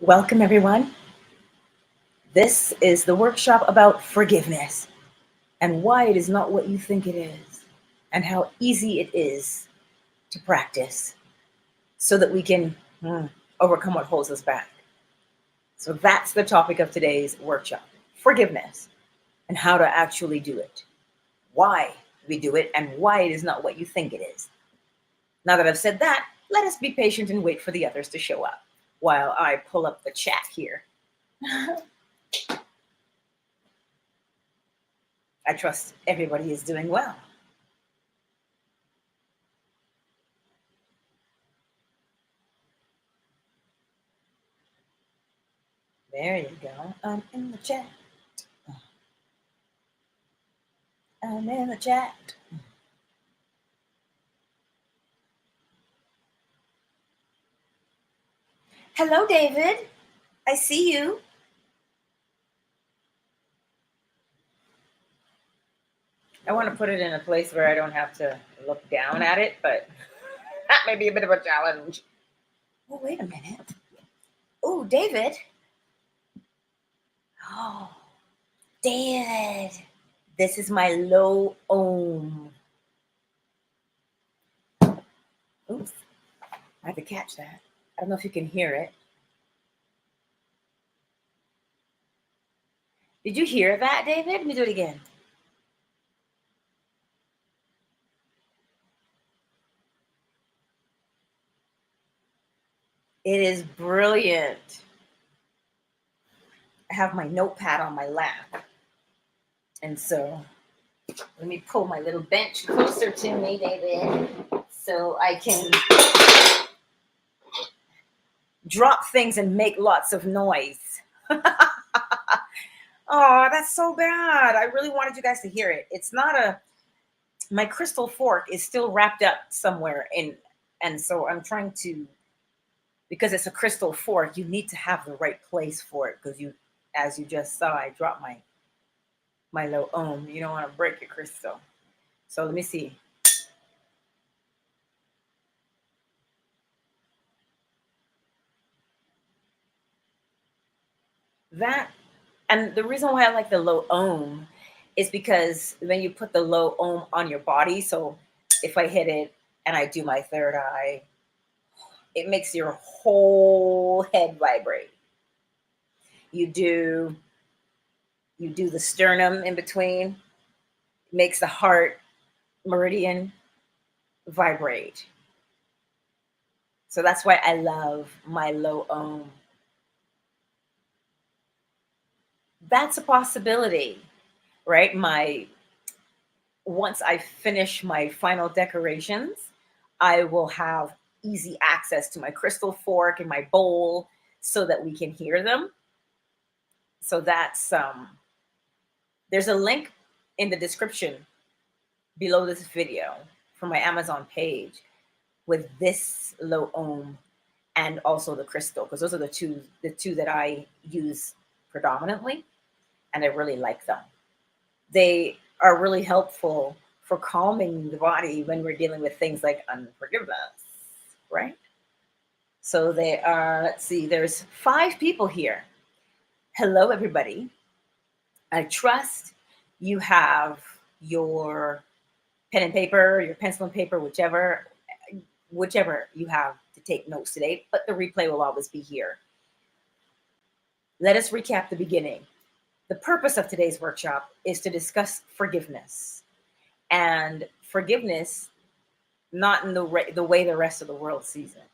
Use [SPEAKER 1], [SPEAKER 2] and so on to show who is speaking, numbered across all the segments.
[SPEAKER 1] Welcome, everyone. This is the workshop about forgiveness and why it is not what you think it is, and how easy it is to practice so that we can overcome what holds us back. So that's the topic of today's workshop: forgiveness and how to actually do it, why we do it, and why it is not what you think it is. Now that I've said that, let us be patient and wait for the others to show up while I pull up the chat here. I trust everybody is doing well. There you go. I'm in the chat. I'm in the chat. Hello, David. I see you. I want to put it in a place where I don't have to look down at it, but that may be a bit of a challenge. Oh, wait a minute. Oh, David. Oh, David. This is my low ohm. Oops. I had to catch that. I don't know if you can hear it. Did you hear that, David? Let me do it again. It is brilliant. I have my notepad on my lap. And so let me pull my little bench closer to me, David, so I can drop things and make lots of noise. Oh, that's so bad. I really wanted you guys to hear it. It's not my crystal fork is still wrapped up somewhere and so I'm trying to, because it's a crystal fork, you need to have the right place for it, because as you just saw, I dropped my low ohm. You don't want to break your crystal. So let me see. That, and the reason why I like the low ohm is because when you put the low ohm on your body, so if I hit it and I do my third eye, it makes your whole head vibrate. You do the sternum in between, makes the heart meridian vibrate. So that's why I love my low ohm. That's a possibility, right? Once I finish my final decorations, I will have easy access to my crystal fork and my bowl so that we can hear them. So that's there's a link in the description below this video from my Amazon page with this low ohm and also the crystal, because those are the two that I use predominantly, and I really like them. They are really helpful for calming the body when we're dealing with things like unforgiveness, right? So they are, let's see, there's 5 people here. Hello, everybody. I trust you have your pen and paper, your pencil and paper, whichever you have to take notes today, but the replay will always be here. Let us recap the beginning. The purpose of today's workshop is to discuss forgiveness, and forgiveness not in the way the rest of the world sees it,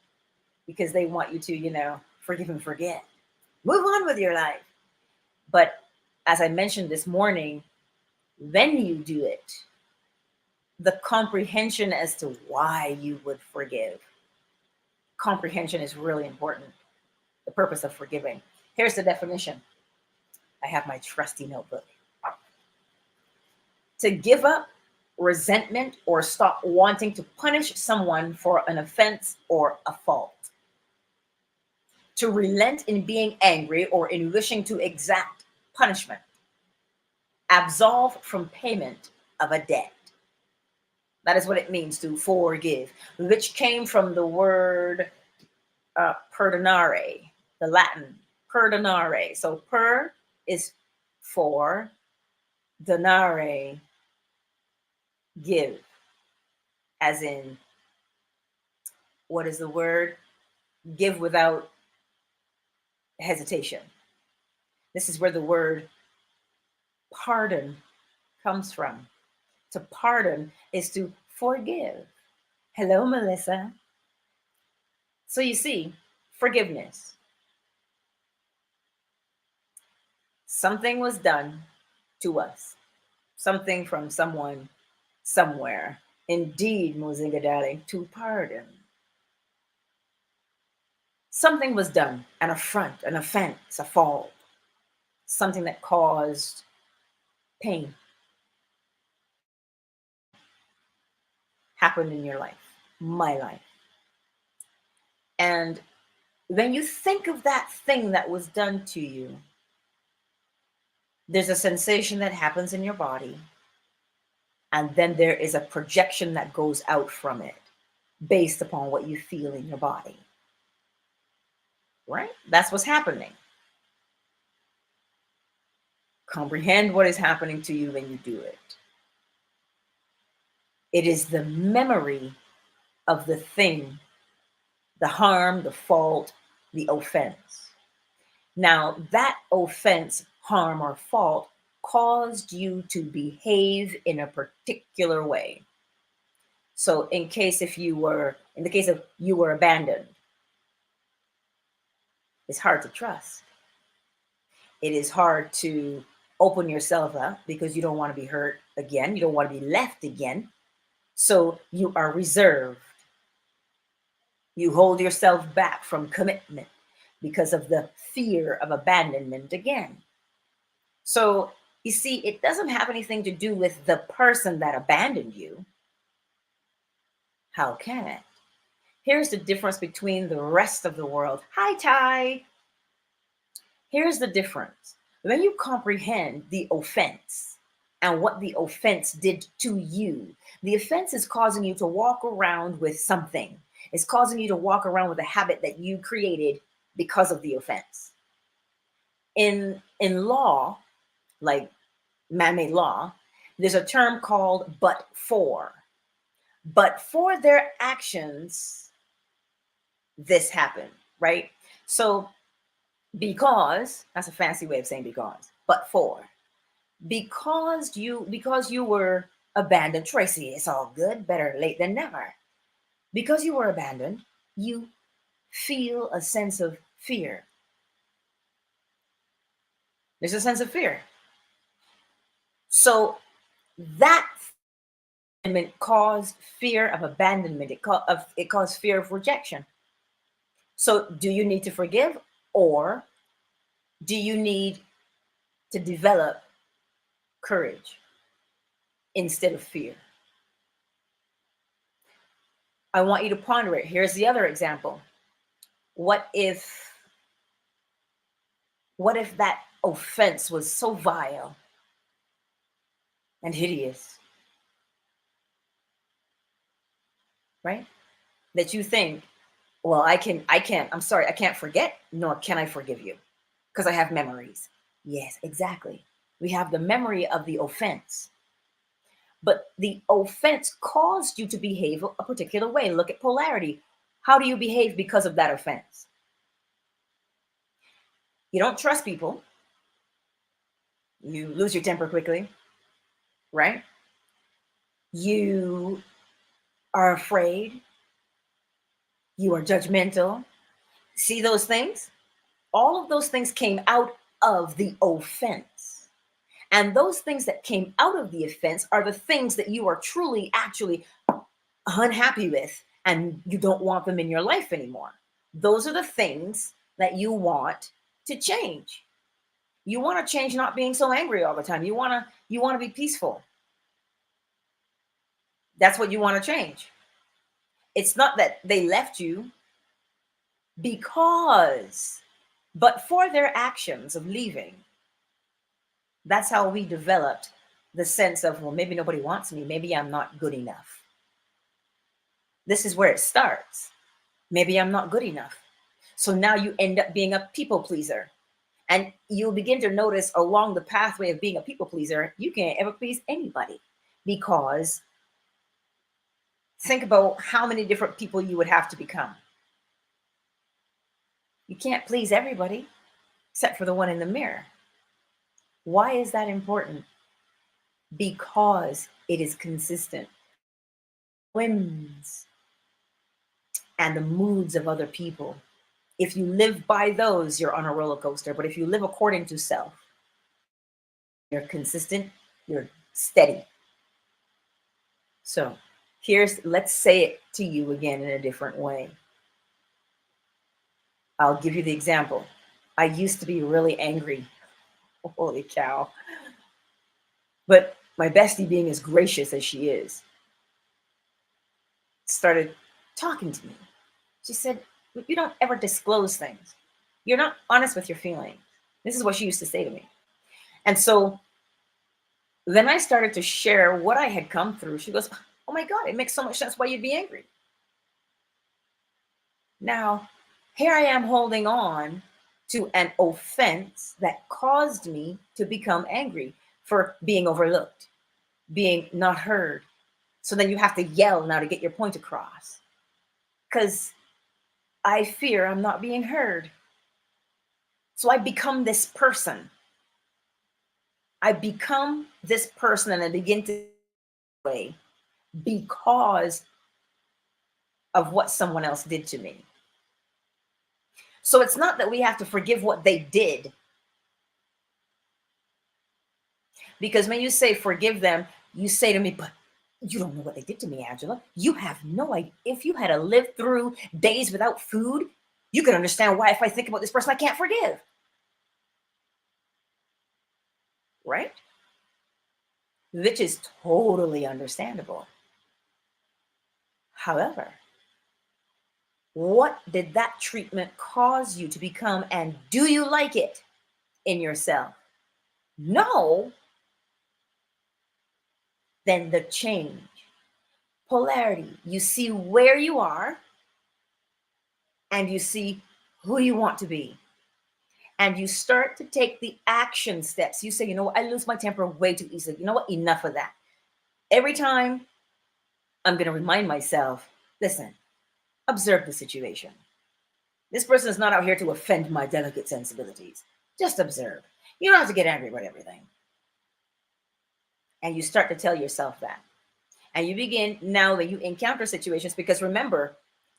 [SPEAKER 1] because they want you to, forgive and forget, move on with your life. But as I mentioned this morning, when you do it, the comprehension as to why you would forgive, comprehension is really important. The purpose of forgiving. Here's the definition. I have my trusty notebook. To give up resentment or stop wanting to punish someone for an offense or a fault. To relent in being angry or in wishing to exact punishment. Absolve from payment of a debt. That is what it means to forgive, which came from the word perdonare, the Latin, perdonare. So per is for, donare, give, as in, what is the word? Give without hesitation. This is where the word pardon comes from. To pardon is to forgive. Hello, Melissa. So you see, forgiveness. Something was done to us. Something from someone, somewhere. Indeed, Mozingadali, to pardon. Something was done, an affront, an offense, a fault. Something that caused pain happened in your life, my life. And when you think of that thing that was done to you, there's a sensation that happens in your body, and then there is a projection that goes out from it based upon what you feel in your body. Right? That's what's happening. Comprehend what is happening to you when you do it. It is the memory of the thing, the harm, the fault, the offense. Now, that offense, harm, or fault caused you to behave in a particular way. So in the case of you were abandoned, it's hard to trust. It is hard to open yourself up because you don't want to be hurt again. You don't want to be left again. So you are reserved. You hold yourself back from commitment because of the fear of abandonment again. So you see, it doesn't have anything to do with the person that abandoned you. How can it? Here's the difference between the rest of the world. Hi, Ty. Here's the difference. When you comprehend the offense and what the offense did to you, the offense is causing you to walk around with something. It's causing you to walk around with a habit that you created because of the offense. In law, like man-made law, there's a term called but for. But for their actions, this happened, right? So because, that's a fancy way of saying because, but for. Because you were abandoned, Tracy, it's all good, better late than never. Because you were abandoned, you feel a sense of fear. There's a sense of fear. So that caused fear of abandonment. It caused fear of rejection. So do you need to forgive, or do you need to develop courage instead of fear? I want you to ponder it. Here's the other example. What if that offense was so vile and hideous, right? That you think, well, I can't forget, nor can I forgive you because I have memories. Yes, exactly. We have the memory of the offense. But the offense caused you to behave a particular way. Look at polarity. How do you behave because of that offense? You don't trust people. You lose your temper quickly, right? You are afraid. You are judgmental. See those things? All of those things came out of the offense. And those things that came out of the offense are the things that you are truly, actually unhappy with, and you don't want them in your life anymore. Those are the things that you want to change. You want to change not being so angry all the time. You want to be peaceful. That's what you want to change. It's not that they left you but for their actions of leaving. That's how we developed the sense of, well, maybe nobody wants me. Maybe I'm not good enough. This is where it starts. Maybe I'm not good enough. So now you end up being a people pleaser. And you'll begin to notice along the pathway of being a people pleaser, you can't ever please anybody, because think about how many different people you would have to become. You can't please everybody except for the one in the mirror. Why is that important? Because it is consistent. Whims and the moods of other people. If you live by those, you're on a roller coaster. But if you live according to self, you're consistent, you're steady. So let's say it to you again in a different way. I'll give you the example. I used to be really angry. Holy cow. But my bestie, being as gracious as she is, started talking to me. She said, you don't ever disclose things. You're not honest with your feelings. This is what she used to say to me. And so then I started to share what I had come through. She goes, oh my God, it makes so much sense why you'd be angry. Now, here I am holding on to an offense that caused me to become angry for being overlooked, being not heard. So then you have to yell now to get your point across, because I fear I'm not being heard. So I become this person. I become this person and I begin to way because of what someone else did to me. So it's not that we have to forgive what they did. Because when you say forgive them, you say to me, but you don't know what they did to me, Angela. You have no idea. If you had to live through days without food, you can understand why if I think about this person, I can't forgive. Right? Which is totally understandable. However, what did that treatment cause you to become, and do you like it in yourself? No. Then the change. Polarity. You see where you are and you see who you want to be. And you start to take the action steps. You say, you know what, I lose my temper way too easily. You know what, enough of that. Every time I'm going to remind myself, listen, observe the situation. This person is not out here to offend my delicate sensibilities. Just observe. You don't have to get angry about everything. And you start to tell yourself that. And you begin now when you encounter situations, because remember,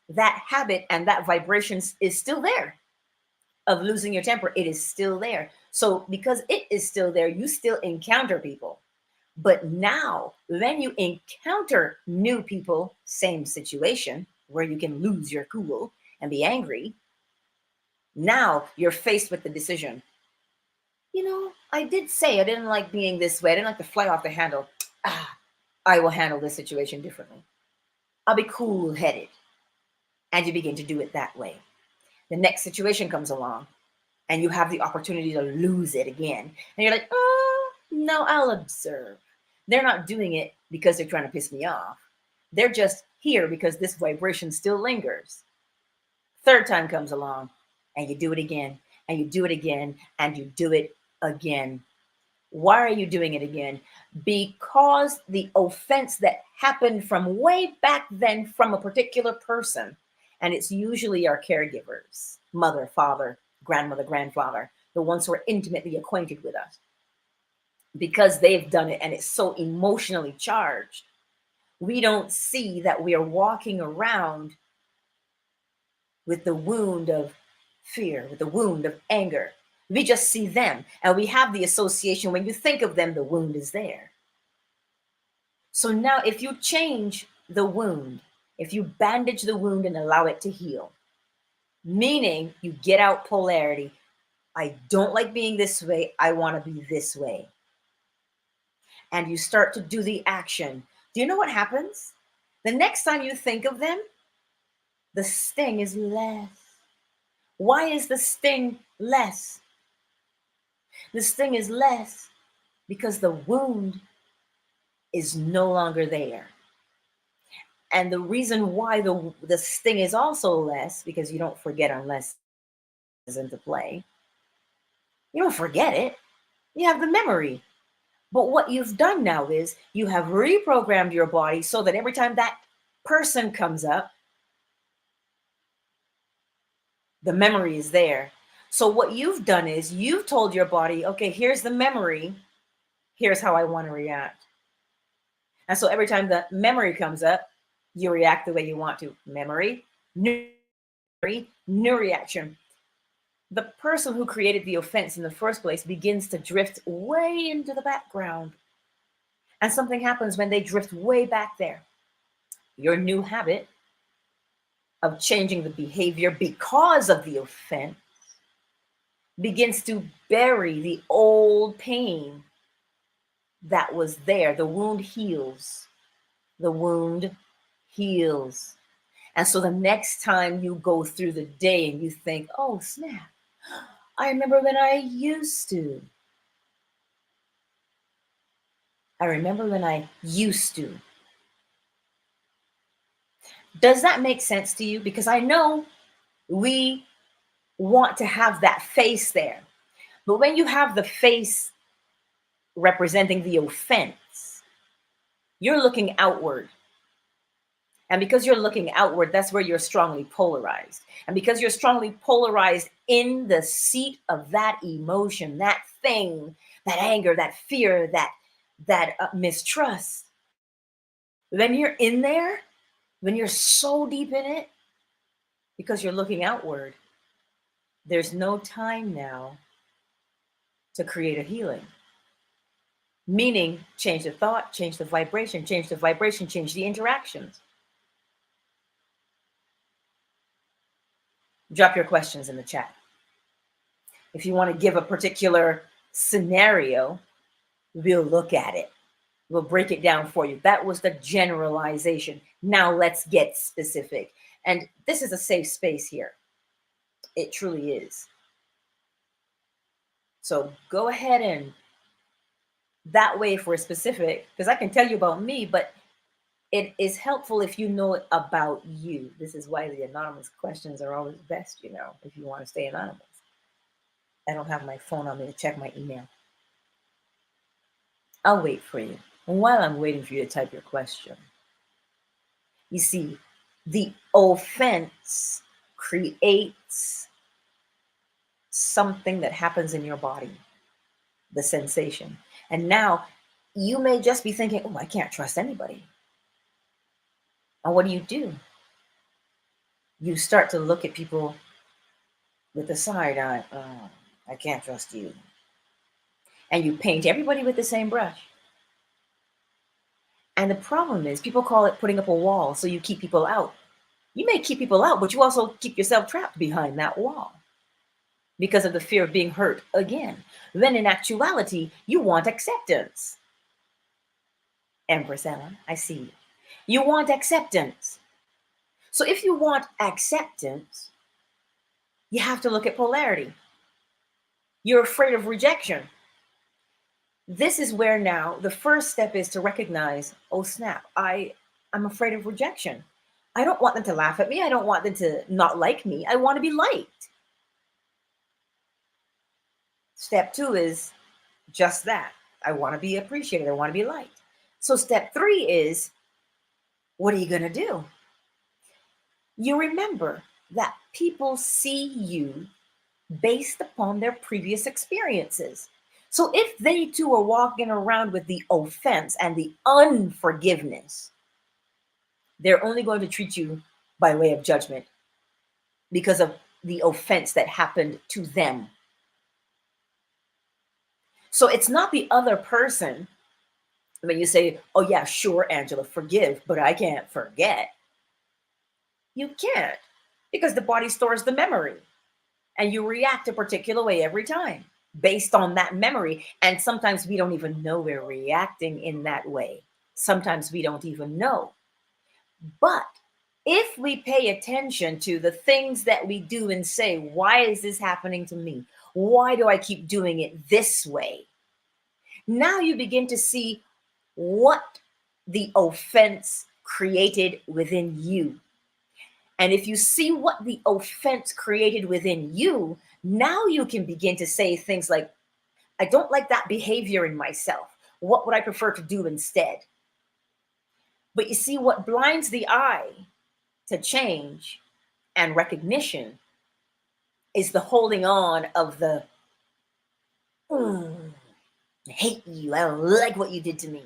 [SPEAKER 1] that habit and that vibration is still there of losing your temper. It is still there. So because it is still there, you still encounter people. But now when you encounter new people, same situation where you can lose your cool and be angry, now you're faced with the decision. You know, I did say I didn't like being this way. I didn't like to fly off the handle. I will handle this situation differently. I'll be cool-headed. And you begin to do it that way. The next situation comes along and you have the opportunity to lose it again. And you're like, oh, no, I'll observe. They're not doing it because they're trying to piss me off. They're just here because this vibration still lingers. Third time comes along and you do it again, and you do it again, and you do it again. Why are you doing it again? Because the offense that happened from way back then from a particular person, and it's usually our caregivers, mother, father, grandmother, grandfather, the ones who are intimately acquainted with us, because they've done it and it's so emotionally charged. We don't see that we are walking around with the wound of fear, with the wound of anger. We just see them and we have the association. When you think of them, the wound is there. So now if you change the wound, if you bandage the wound and allow it to heal, meaning you get out polarity, I don't like being this way, I want to be this way. And you start to do the action. Do you know what happens? The next time you think of them, the sting is less. Why is the sting less? The sting is less because the wound is no longer there. And the reason why the sting is also less, because you don't forget unless into play. You don't forget it. You have the memory. But what you've done now is you have reprogrammed your body so that every time that person comes up, the memory is there. So what you've done is you've told your body, okay, here's the memory. Here's how I want to react. And so every time the memory comes up, you react the way you want to. Memory, new reaction. The person who created the offense in the first place begins to drift way into the background. And something happens when they drift way back there. Your new habit of changing the behavior because of the offense begins to bury the old pain that was there. The wound heals. The wound heals. And so the next time you go through the day and you think, oh, snap, I remember when I used to. I remember when I used to. Does that make sense to you? Because I know we want to have that face there. But when you have the face representing the offense, you're looking outward. And because you're looking outward, that's where you're strongly polarized. And because you're strongly polarized in the seat of that emotion, that thing, that anger, that fear, that mistrust, when you're in there, when you're so deep in it, because you're looking outward, there's no time now to create a healing. Meaning, change the thought, change the vibration, change the interactions. Drop your questions in the chat. If you want to give a particular scenario, we'll look at it. We'll break it down for you. That was the generalization. Now let's get specific. And this is a safe space here. It truly is. So go ahead and that way if we're specific, because I can tell you about me, but it is helpful if you know it about you. This is why the anonymous questions are always best, you know, if you want to stay anonymous. I don't have my phone on me to check my email. I'll wait for you. And while I'm waiting for you to type your question, you see, the offense creates something that happens in your body, the sensation. And now you may just be thinking, oh, I can't trust anybody. And what do? You start to look at people with the side eye. Oh, I can't trust you. And you paint everybody with the same brush. And the problem is people call it putting up a wall. So you keep people out. You may keep people out, but you also keep yourself trapped behind that wall because of the fear of being hurt again. Then in actuality, you want acceptance. Empress Ellen, I see you. You want acceptance. So if you want acceptance, you have to look at polarity. You're afraid of rejection. This is where now the first step is to recognize, oh snap, I'm afraid of rejection. I don't want them to laugh at me. I don't want them to not like me. I want to be liked. Step 2 is just that. I want to be appreciated. I want to be liked. So step 3 is, what are you going to do? You remember that people see you based upon their previous experiences. So if they too are walking around with the offense and the unforgiveness, they're only going to treat you by way of judgment because of the offense that happened to them. So it's not the other person. When you say, oh yeah, sure, Angela, forgive, but I can't forget. You can't, because the body stores the memory and you react a particular way every time based on that memory. And sometimes we don't even know we're reacting in that way. Sometimes we don't even know. But if we pay attention to the things that we do and say, why is this happening to me? Why do I keep doing it this way? Now you begin to see what the offense created within you. And if you see what the offense created within you, now you can begin to say things like, I don't like that behavior in myself. What would I prefer to do instead? But you see, what blinds the eye to change and recognition is the holding on of the, I hate you, I don't like what you did to me.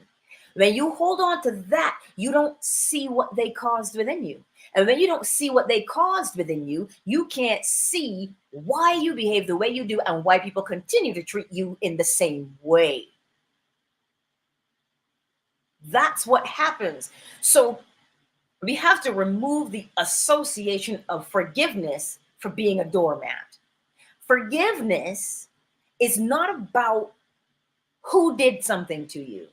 [SPEAKER 1] When you hold on to that, you don't see what they caused within you. And when you don't see what they caused within you, you can't see why you behave the way you do and why people continue to treat you in the same way. That's what happens. So we have to remove the association of forgiveness for being a doormat. Forgiveness is not about who did something to you.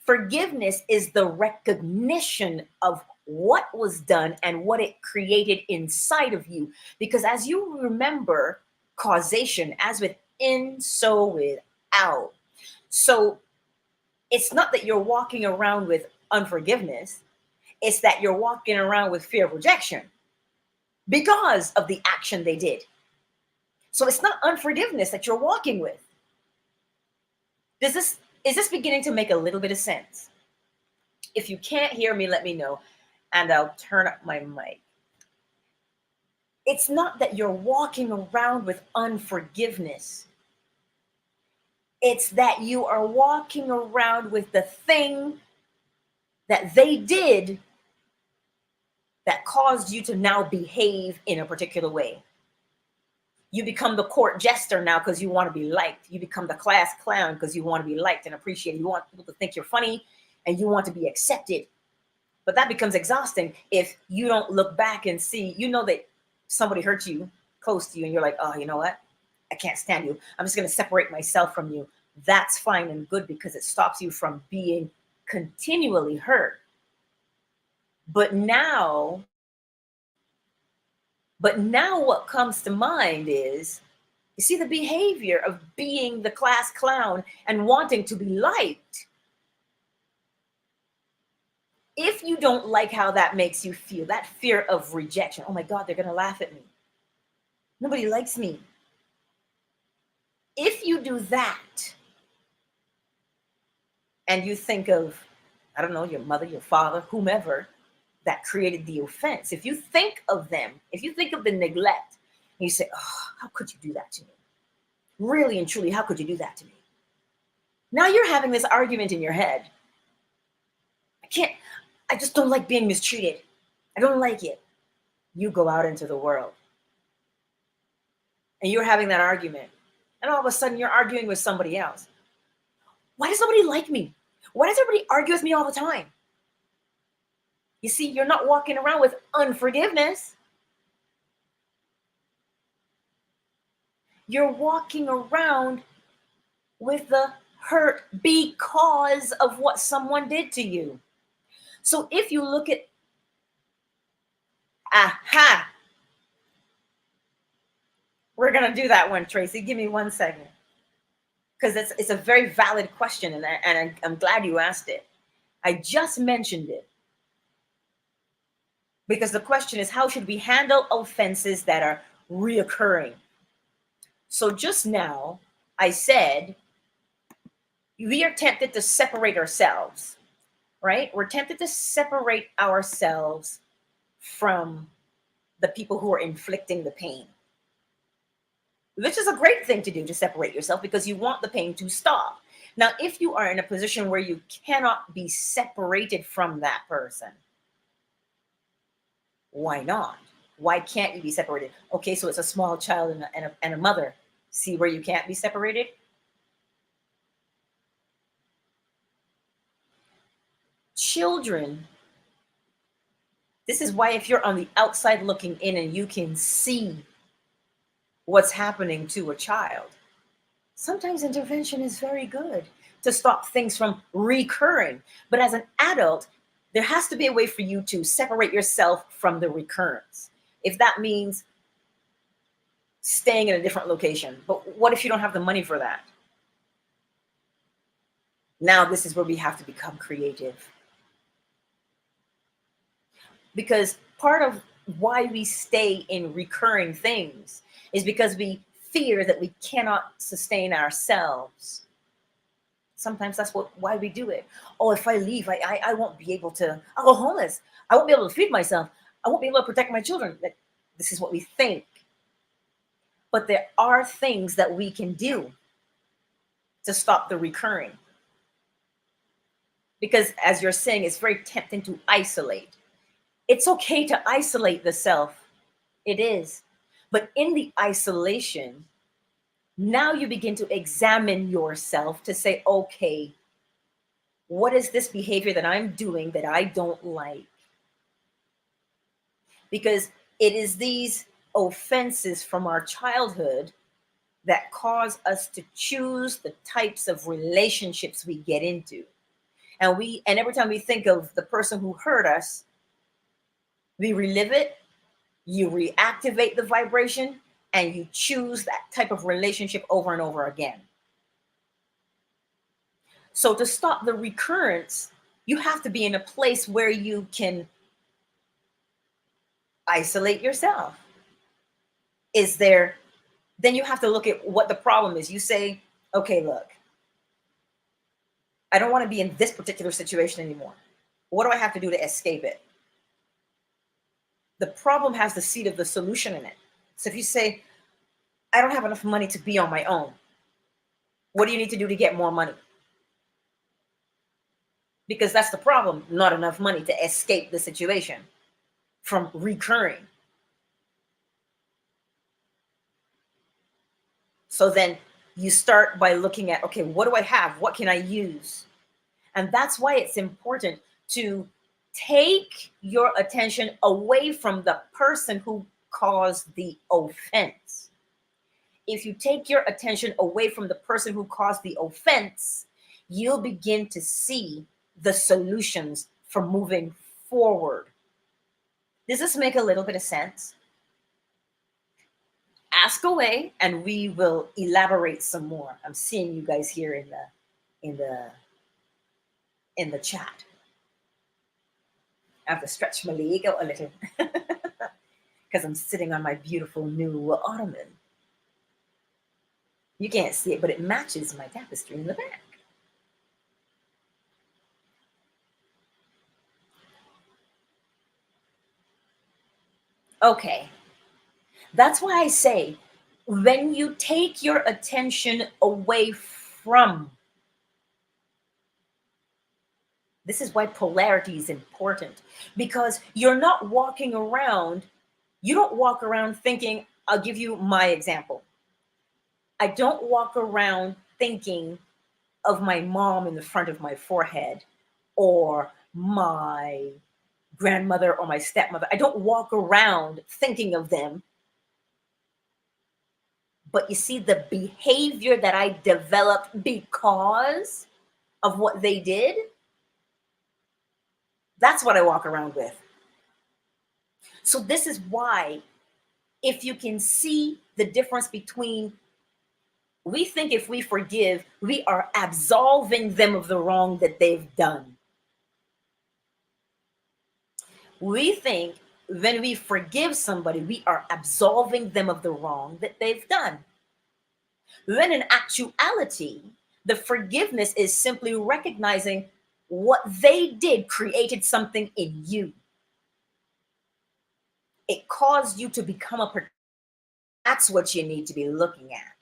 [SPEAKER 1] Forgiveness is the recognition of what was done and what it created inside of you. Because as you remember, causation, as with in, so without. So it's not that you're walking around with unforgiveness. It's that you're walking around with fear of rejection because of the action they did. So it's not unforgiveness that you're walking with. Is this beginning to make a little bit of sense? If you can't hear me, let me know, and I'll turn up my mic. It's not that you're walking around with unforgiveness. It's that you are walking around with the thing that they did that caused you to now behave in a particular way. You become the court jester now because you want to be liked. You become the class clown because you want to be liked and appreciated. You want people to think you're funny and you want to be accepted. But that becomes exhausting if you don't look back and see, you know that somebody hurt you close to you and you're like, oh, you know what? I can't stand you. I'm just going to separate myself from you. That's fine and good because it stops you from being continually hurt. But now what comes to mind is, you see, the behavior of being the class clown and wanting to be liked. If you don't like how that makes you feel, that fear of rejection, oh my God, they're going to laugh at me. Nobody likes me. If you do that and you think of, I don't know, your mother, your father, whomever that created the offense, if you think of them, if you think of the neglect, and you say, oh, how could you do that to me? Really and truly, how could you do that to me? Now you're having this argument in your head. I just don't like being mistreated. I don't like it. You go out into the world and you're having that argument. And all of a sudden you're arguing with somebody else. Why does nobody like me? Why does everybody argue with me all the time? You see, you're not walking around with unforgiveness. You're walking around with the hurt because of what someone did to you. So if you look at, we're going to do that one, Tracy. Give me 1 second. Because it's a very valid question, and I'm glad you asked it. I just mentioned it. Because the question is, how should we handle offenses that are reoccurring? So just now, I said, we are tempted to separate ourselves, right? We're tempted to separate ourselves from the people who are inflicting the pain, which is a great thing to do, to separate yourself, because you want the pain to stop. Now, if you are in a position where you cannot be separated from that person, why not? Why can't you be separated? Okay, so it's a small child and a mother. See where you can't be separated? Children, this is why if you're on the outside looking in and you can see what's happening to a child, sometimes intervention is very good to stop things from recurring. But as an adult, there has to be a way for you to separate yourself from the recurrence. If that means staying in a different location, but what if you don't have the money for that? Now this is where we have to become creative. Because part of why we stay in recurring things is because we fear that we cannot sustain ourselves. Sometimes that's why we do it. Oh, if I leave, I won't be able to, I'll go homeless. I won't be able to feed myself. I won't be able to protect my children. This is what we think. But there are things that we can do to stop the recurring. Because as you're saying, it's very tempting to isolate. It's okay to isolate the self. It is. But in the isolation, now you begin to examine yourself to say, okay, what is this behavior that I'm doing that I don't like? Because it is these offenses from our childhood that cause us to choose the types of relationships we get into. And every time we think of the person who hurt us, we relive it, you reactivate the vibration, and you choose that type of relationship over and over again. So to stop the recurrence, you have to be in a place where you can isolate yourself. Then you have to look at what the problem is. You say, okay, look, I don't want to be in this particular situation anymore. What do I have to do to escape it? The problem has the seed of the solution in it. So if you say, I don't have enough money to be on my own, what do you need to do to get more money? Because that's the problem, not enough money to escape the situation from recurring. So then you start by looking at, okay, what do I have? What can I use? And that's why it's important to take your attention away from the person who caused the offense. If you take your attention away from the person who caused the offense, you'll begin to see the solutions for moving forward. Does this make a little bit of sense? Ask away and we will elaborate some more. I'm seeing you guys here in the chat. I have to stretch my leg out a little because I'm sitting on my beautiful new ottoman. You can't see it, but it matches my tapestry in the back. Okay. That's why I say, when you take your attention away from, this is why polarity is important, because you're not walking around, you don't walk around thinking, I'll give you my example. I don't walk around thinking of my mom in the front of my forehead or my grandmother or my stepmother. I don't walk around thinking of them. But you see the behavior that I developed because of what they did, that's what I walk around with. So this is why, if you can see the difference between, we think if we forgive, we are absolving them of the wrong that they've done. We think when we forgive somebody, we are absolving them of the wrong that they've done. When in actuality, the forgiveness is simply recognizing what they did created something in you. It caused you to become a person. That's what you need to be looking at.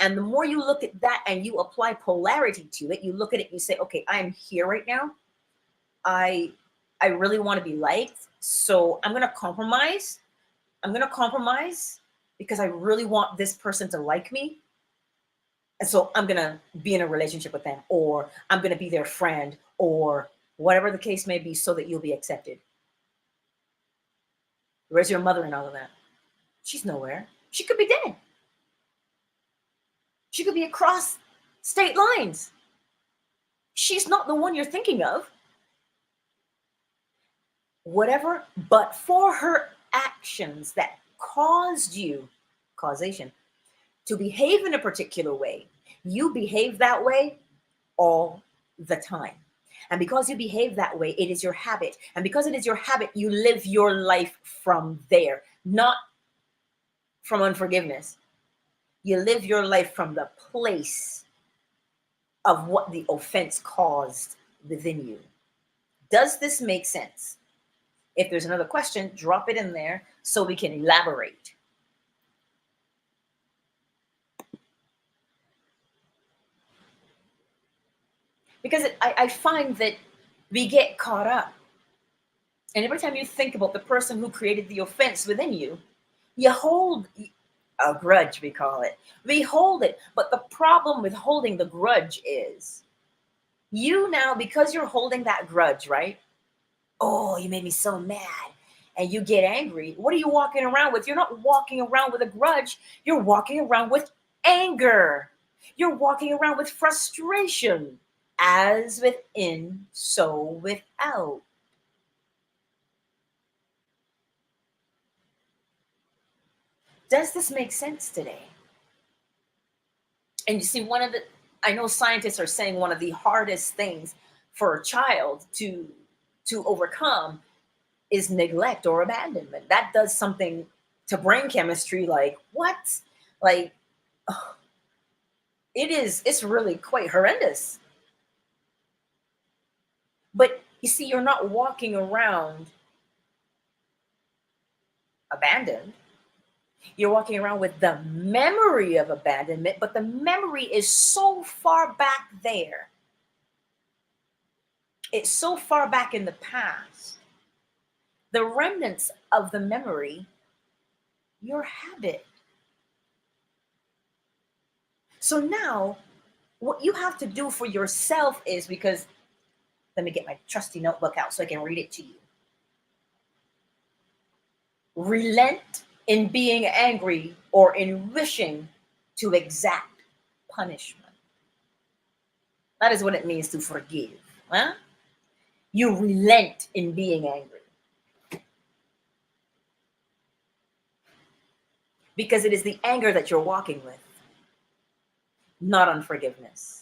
[SPEAKER 1] And the more you look at that and you apply polarity to it, you look at it, you say, okay, I'm here right now. I really want to be liked. So I'm going to compromise. I'm going to compromise because I really want this person to like me. And so I'm going to be in a relationship with them, or I'm going to be their friend, or whatever the case may be, so that you'll be accepted. Where's your mother and all of that? She's nowhere. She could be dead. She could be across state lines. She's not the one you're thinking of. Whatever, but for her actions that caused you, causation, to behave in a particular way, you behave that way all the time. And because you behave that way, it is your habit. And because it is your habit, you live your life from there, not from unforgiveness. You live your life from the place of what the offense caused within you. Does this make sense? If there's another question, drop it in there so we can elaborate. Because I find that we get caught up. And every time you think about the person who created the offense within you, you hold a grudge, we call it. We hold it. But the problem with holding the grudge is you now, because you're holding that grudge, right? Oh, you made me so mad. And you get angry. What are you walking around with? You're not walking around with a grudge. You're walking around with anger. You're walking around with frustration. As within, so without. Does this make sense today? And you see, I know scientists are saying one of the hardest things for a child to overcome is neglect or abandonment. That does something to brain chemistry. Like, what? Like, it's really quite horrendous. But you see, you're not walking around abandoned. You're walking around with the memory of abandonment, but the memory is so far back there. It's so far back in the past. The remnants of the memory, your habit. So now, what you have to do for yourself is, because, let me get my trusty notebook out so I can read it to you. Relent in being angry or in wishing to exact punishment. That is what it means to forgive. Huh? You relent in being angry. Because it is the anger that you're walking with, not unforgiveness.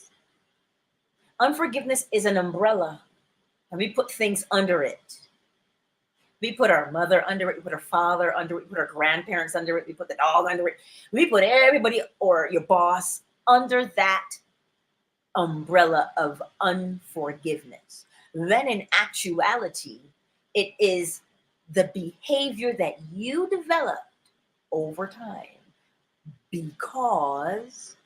[SPEAKER 1] Unforgiveness is an umbrella, and we put things under it. We put our mother under it, we put our father under it, we put our grandparents under it, we put the dog under it. We put everybody or your boss under that umbrella of unforgiveness. Then in actuality, it is the behavior that you developed over time because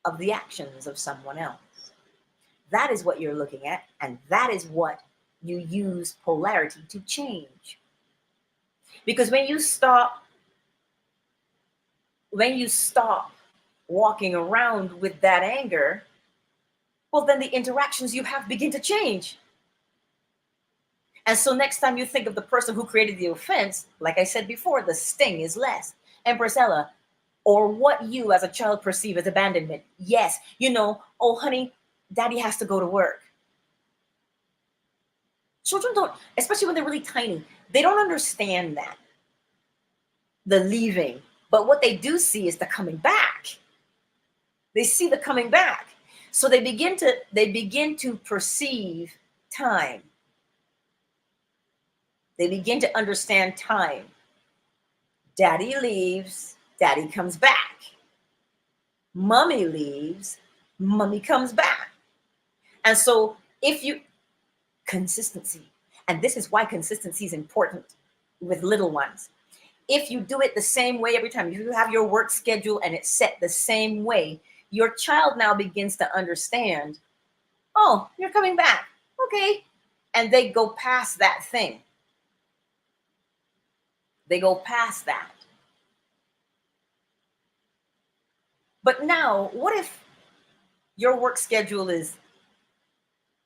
[SPEAKER 1] of the actions of someone else. That is what you're looking at, and that is what you use polarity to change. Because when you stop walking around with that anger, well, then the interactions you have begin to change. And so next time you think of the person who created the offense, like I said before, the sting is less. Empress Ella, or what you as a child perceive as abandonment. Yes, oh honey, daddy has to go to work. Children don't, especially when they're really tiny, they don't understand that, the leaving. But what they do see is the coming back. They see the coming back. So they begin to perceive time. They begin to understand time. Daddy leaves, daddy comes back. Mommy leaves, mommy comes back. And so consistency, and this is why consistency is important with little ones. If you do it the same way every time, if you have your work schedule and it's set the same way, your child now begins to understand, oh, you're coming back. Okay. And they go past that thing. They go past that. But now, what if your work schedule is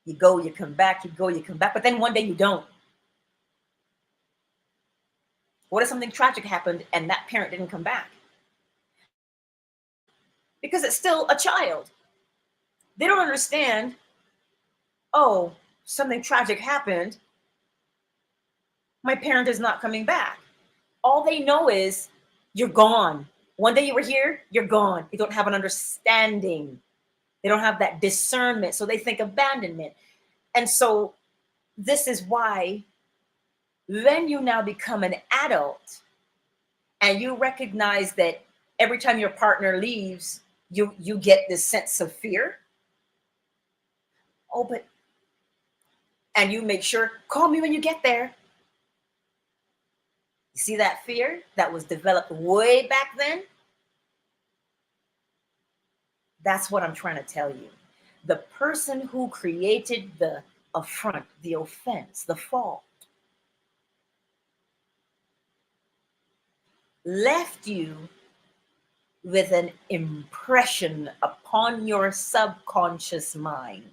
[SPEAKER 1] you go, you come back, you go, you come back, but then one day you don't? What if something tragic happened and that parent didn't come back? Because it's still a child. They don't understand, oh, something tragic happened, my parent is not coming back. All they know is you're gone. One day you were here, you're gone. You don't have an understanding They don't have that discernment. So they think abandonment. And so this is why then you now become an adult and you recognize that every time your partner leaves, you get this sense of fear. Oh, but, and you make sure, call me when you get there. You see that fear that was developed way back then? That's what I'm trying to tell you. The person who created the affront, the offense, the fault, left you with an impression upon your subconscious mind.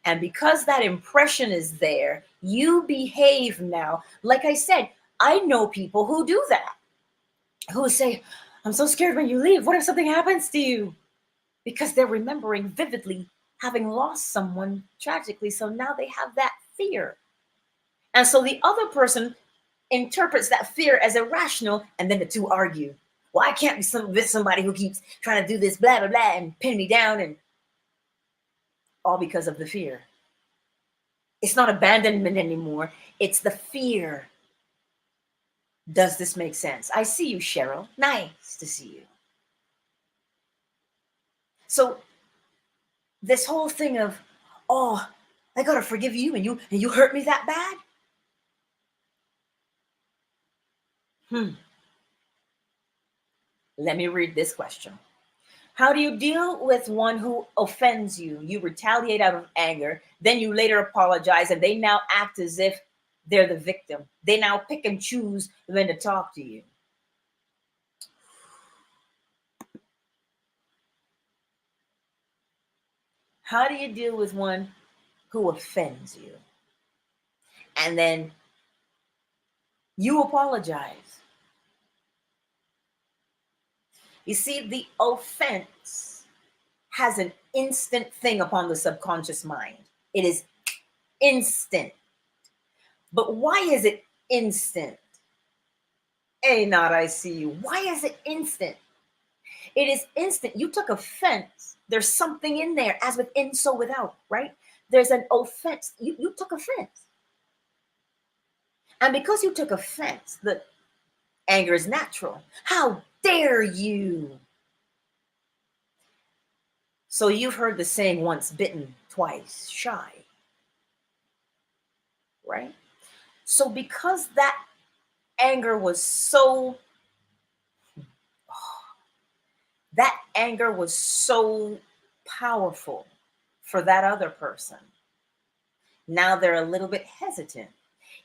[SPEAKER 1] And because that impression is there, you behave now. Like I said, I know people who do that, who say, I'm so scared when you leave. What if something happens to you? Because they're remembering vividly having lost someone tragically. So now they have that fear. And so the other person interprets that fear as irrational, and then the two argue. Well, I can't be with somebody who keeps trying to do this, blah, blah, blah, and pin me down, and all because of the fear. It's not abandonment anymore. It's the fear. Does this make sense? I see you, Cheryl. Nice to see you. So this whole thing of, oh, I gotta forgive you, and you hurt me that bad. Let me read this question. How do you deal with one who offends you? You retaliate out of anger, then you later apologize, and they now act as if they're the victim. They now pick and choose when to talk to you. How do you deal with one who offends you? And then you apologize. You see, the offense has an instant thing upon the subconscious mind. It is instant. But why is it instant? Hey, not I see you. Why is it instant? It is instant. You took offense. There's something in there, as within, so without, right? There's an offense. You took offense. And because you took offense, the anger is natural. How dare you? So you've heard the saying, once bitten, twice shy, right? So because that anger was so, that anger was so powerful for that other person, now they're a little bit hesitant.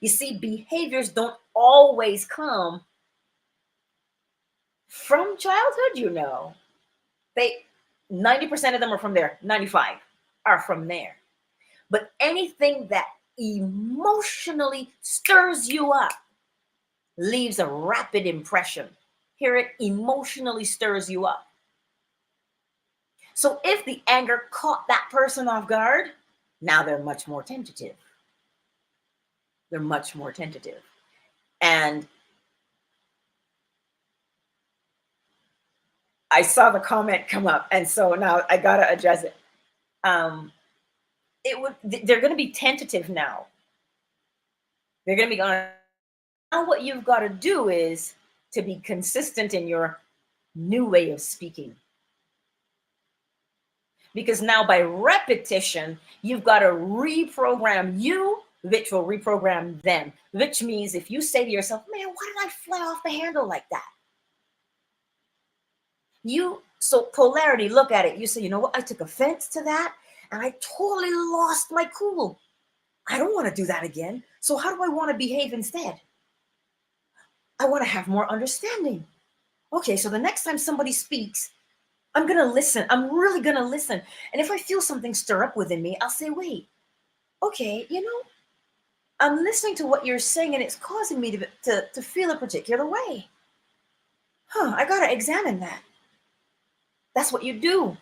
[SPEAKER 1] You see, behaviors don't always come from childhood, you know. 90% of them are from there, 95 are from there. But anything that emotionally stirs you up leaves a rapid impression. Hear it, emotionally stirs you up. So if the anger caught that person off guard, now they're much more tentative. They're much more tentative. And I saw the comment come up, and so now I gotta address it. They're gonna be tentative now. They're gonna be going. Now what you've got to do is to be consistent in your new way of speaking. Because now by repetition, you've got to reprogram you, which will reprogram them. Which means if you say to yourself, man, why did I fly off the handle like that? So polarity, look at it. You say, you know what? I took offense to that and I totally lost my cool. I don't want to do that again. So how do I want to behave instead? I want to have more understanding. Okay, so the next time somebody speaks, I'm going to listen. I'm really going to listen. And if I feel something stir up within me, I'll say, wait, okay, you know, I'm listening to what you're saying and it's causing me to feel a particular way. I got to examine that. That's what you do.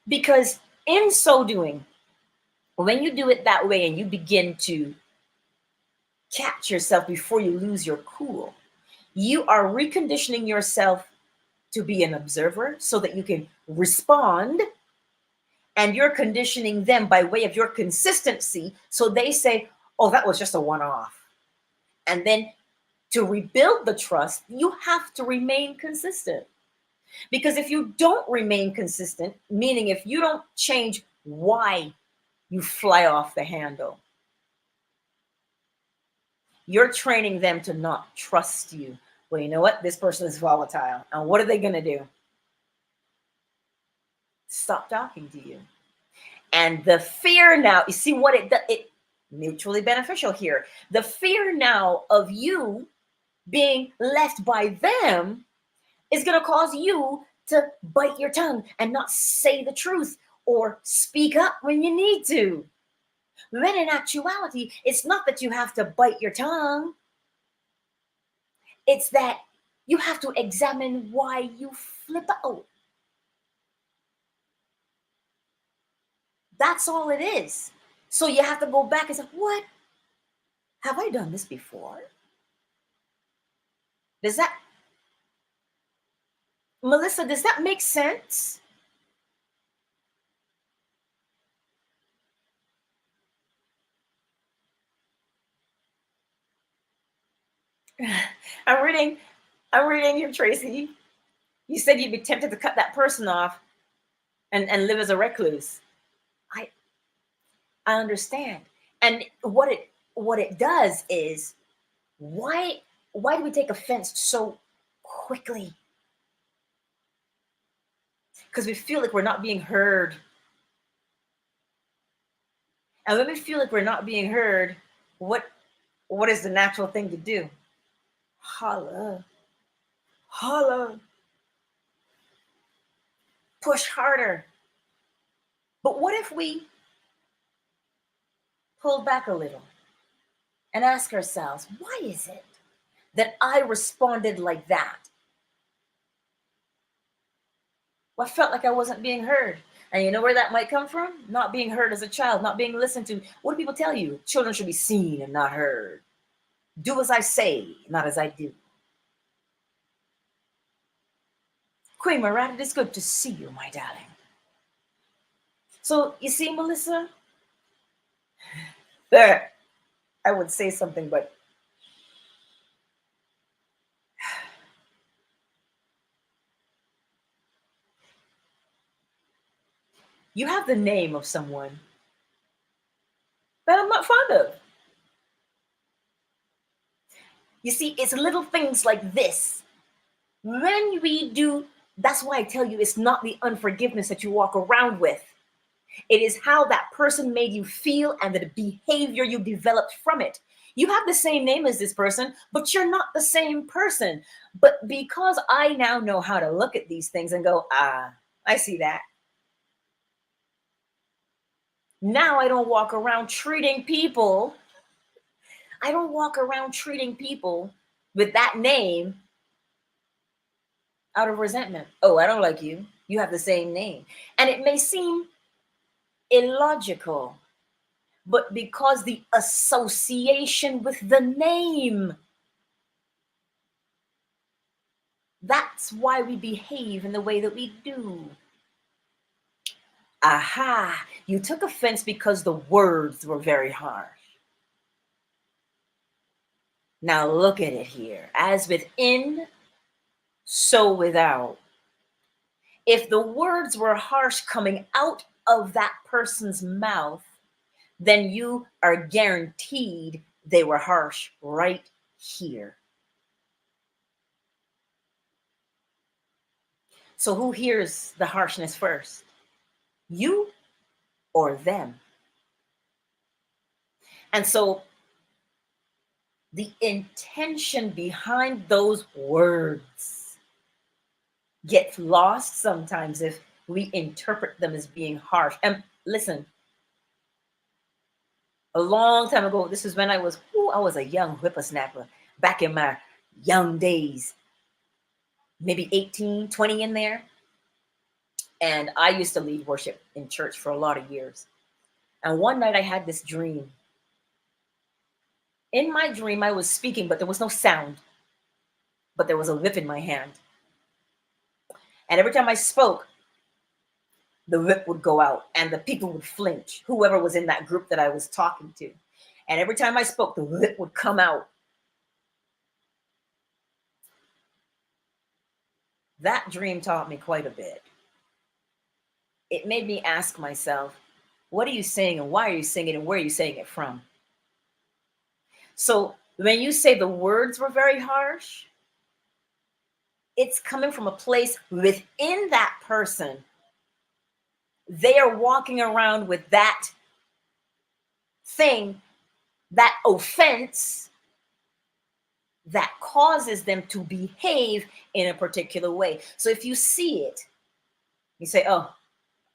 [SPEAKER 1] Because in so doing, when you do it that way and you begin to catch yourself before you lose your cool, you are reconditioning yourself to be an observer so that you can respond, and you're conditioning them by way of your consistency. So they say, oh, that was just a one-off. And then to rebuild the trust, you have to remain consistent. Because if you don't remain consistent, meaning if you don't change why you fly off the handle, you're training them to not trust you. Well, you know what? This person is volatile. And what are they going to do? Stop talking to you. And the fear now, you see what it mutually beneficial here. The fear now of you being left by them is going to cause you to bite your tongue and not say the truth or speak up when you need to. When in actuality, it's not that you have to bite your tongue. It's that you have to examine why you flip out. That's all it is. So you have to go back and say, what? Have I done this before? Does that, Melissa, does that make sense? I'm reading here, Tracy. You said you'd be tempted to cut that person off and live as a recluse. I understand. And what it does is, why do we take offense so quickly? Because we feel like we're not being heard. And when we feel like we're not being heard, what is the natural thing to do? Holla. Holla. Push harder. But what if we pull back a little and ask ourselves, why is it that I responded like that? Well, I felt like I wasn't being heard. And you know where that might come from? Not being heard as a child, not being listened to. What do people tell you? Children should be seen and not heard. Do as I say, not as I do. Queen Marat, it is good to see you, my darling. So, you see, Melissa, there, I would say something, but you have the name of someone that I'm not fond of. You see, it's little things like this. When we do, that's why I tell you, it's not the unforgiveness that you walk around with. It is how that person made you feel and the behavior you developed from it. You have the same name as this person, but you're not the same person. But because I now know how to look at these things and go, I see that. Now I don't walk around treating people. I don't walk around treating people with that name out of resentment. Oh, I don't like you. You have the same name. And it may seem illogical, but because the association with the name, that's why we behave in the way that we do. Aha, you took offense because the words were very harsh. Now look at it here. As within, so without. If the words were harsh coming out of that person's mouth, then you are guaranteed they were harsh right here. So who hears the harshness first? You or them? And so the intention behind those words gets lost sometimes if we interpret them as being harsh. And listen, a long time ago, this was when I was a young whippersnapper back in my young days, maybe 18, 20 in there. And I used to lead worship in church for a lot of years. And one night I had this dream. In my dream, I was speaking, but there was no sound. But there was a whip in my hand. And every time I spoke, the whip would go out and the people would flinch, whoever was in that group that I was talking to. And every time I spoke, the whip would come out. That dream taught me quite a bit. It made me ask myself, what are you saying and why are you saying it and where are you saying it from? So when you say the words were very harsh, it's coming from a place within that person. They are walking around with that thing, that offense that causes them to behave in a particular way. So if you see it, you say, oh,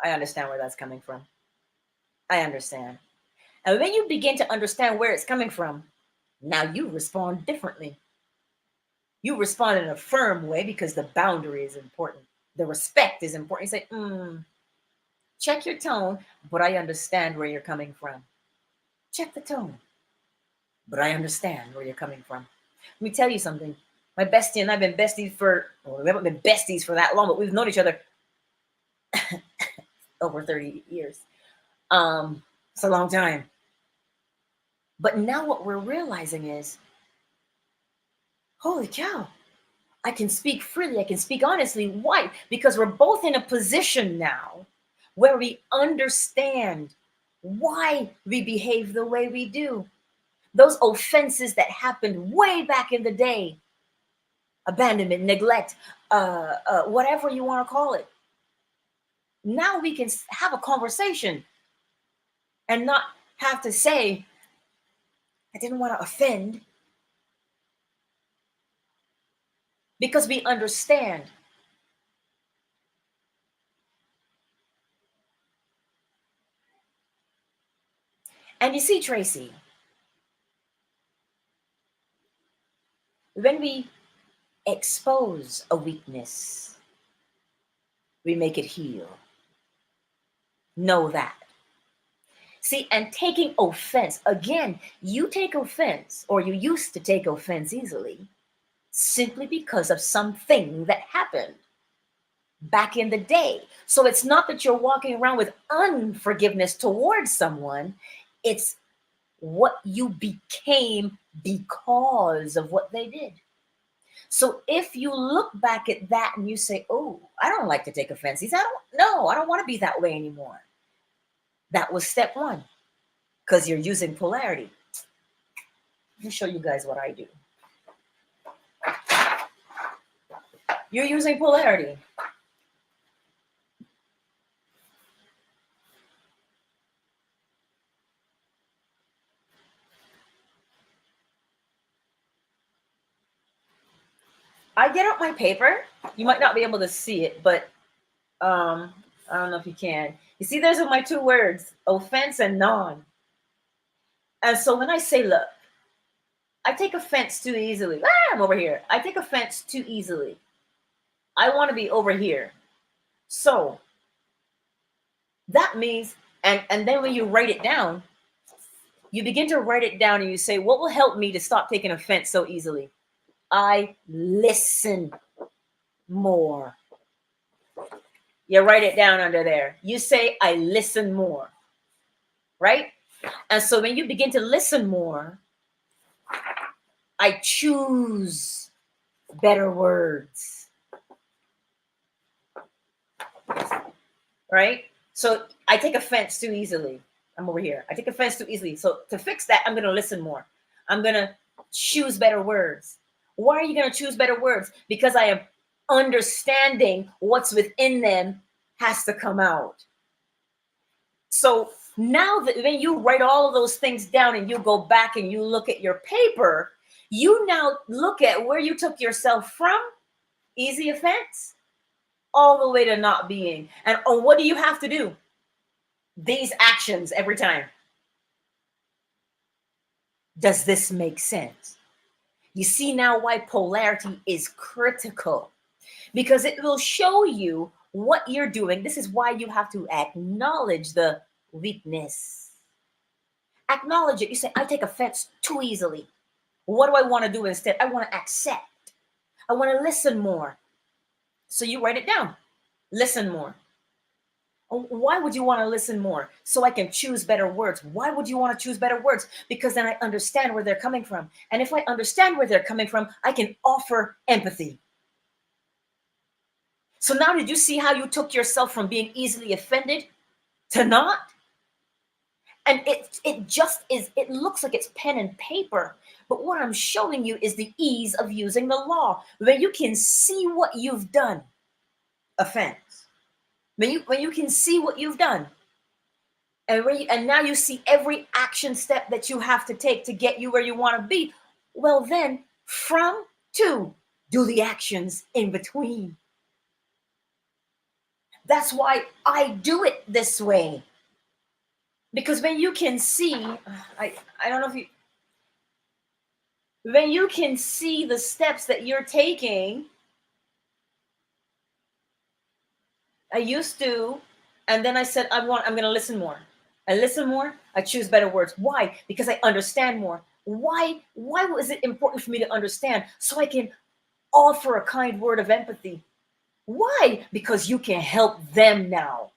[SPEAKER 1] I understand where that's coming from. I understand. And when you begin to understand where it's coming from, now you respond differently. You respond in a firm way because the boundary is important. The respect is important. You say, check your tone, but I understand where you're coming from. Check the tone, but I understand where you're coming from. Let me tell you something. My bestie and I've been besties we haven't been besties for that long, but we've known each other over 30 years. It's a long time. But now what we're realizing is, holy cow, I can speak freely. I can speak honestly. Why? Because we're both in a position now where we understand why we behave the way we do. Those offenses that happened way back in the day, abandonment, neglect, whatever you want to call it. Now we can have a conversation and not have to say, I didn't want to offend, because we understand. And you see, Tracy, when we expose a weakness, we make it heal. Know that. See, and taking offense, again, you take offense, or you used to take offense easily, simply because of something that happened back in the day. So it's not that you're walking around with unforgiveness towards someone, it's what you became because of what they did. So if you look back at that and you say, oh, I don't like to take offense. I don't want to be that way anymore. That was step one, because you're using polarity. Let me show you guys what I do. You're using polarity. I get out my paper. You might not be able to see it, but I don't know if you can. You see, those are my two words, offense and non. And so when I say, look, I take offense too easily. I'm over here. I take offense too easily. I want to be over here. So that means, and then when you write it down, you begin to write it down and you say, what will help me to stop taking offense so easily? I listen more. You write it down under there. You say, I listen more, right? And so when you begin to listen more, I choose better words, right? So I take offense too easily. I'm over here. I take offense too easily. So to fix that, I'm going to listen more. I'm going to choose better words. Why are you going to choose better words? Because I am understanding what's within them has to come out. So now that when you write all of those things down and you go back and you look at your paper, you now look at where you took yourself from, easy offense, all the way to not being. And what do you have to do? These actions every time. Does this make sense? You see now why polarity is critical, because it will show you what you're doing. This is why you have to acknowledge the weakness. Acknowledge it. You say, I take offense too easily. What do I want to do instead? I want to accept. I want to listen more. So you write it down. Listen more. Why would you want to listen more? So I can choose better words. Why would you want to choose better words? Because then I understand where they're coming from. And if I understand where they're coming from, I can offer empathy. So now did you see how you took yourself from being easily offended to not? And it just is, it looks like it's pen and paper. But what I'm showing you is the ease of using the law, where you can see what you've done. Offense. When you can see what you've done. And now you see every action step that you have to take to get you where you want to be. Well, then from to do the actions in between. That's why I do it this way. Because when you can see, I don't know if you, when you can see the steps that you're taking, I used to, and then I said, I'm going to listen more. I listen more, I choose better words. Why? Because I understand more. Why was it important for me to understand? So I can offer a kind word of empathy. Why? Because you can help them now.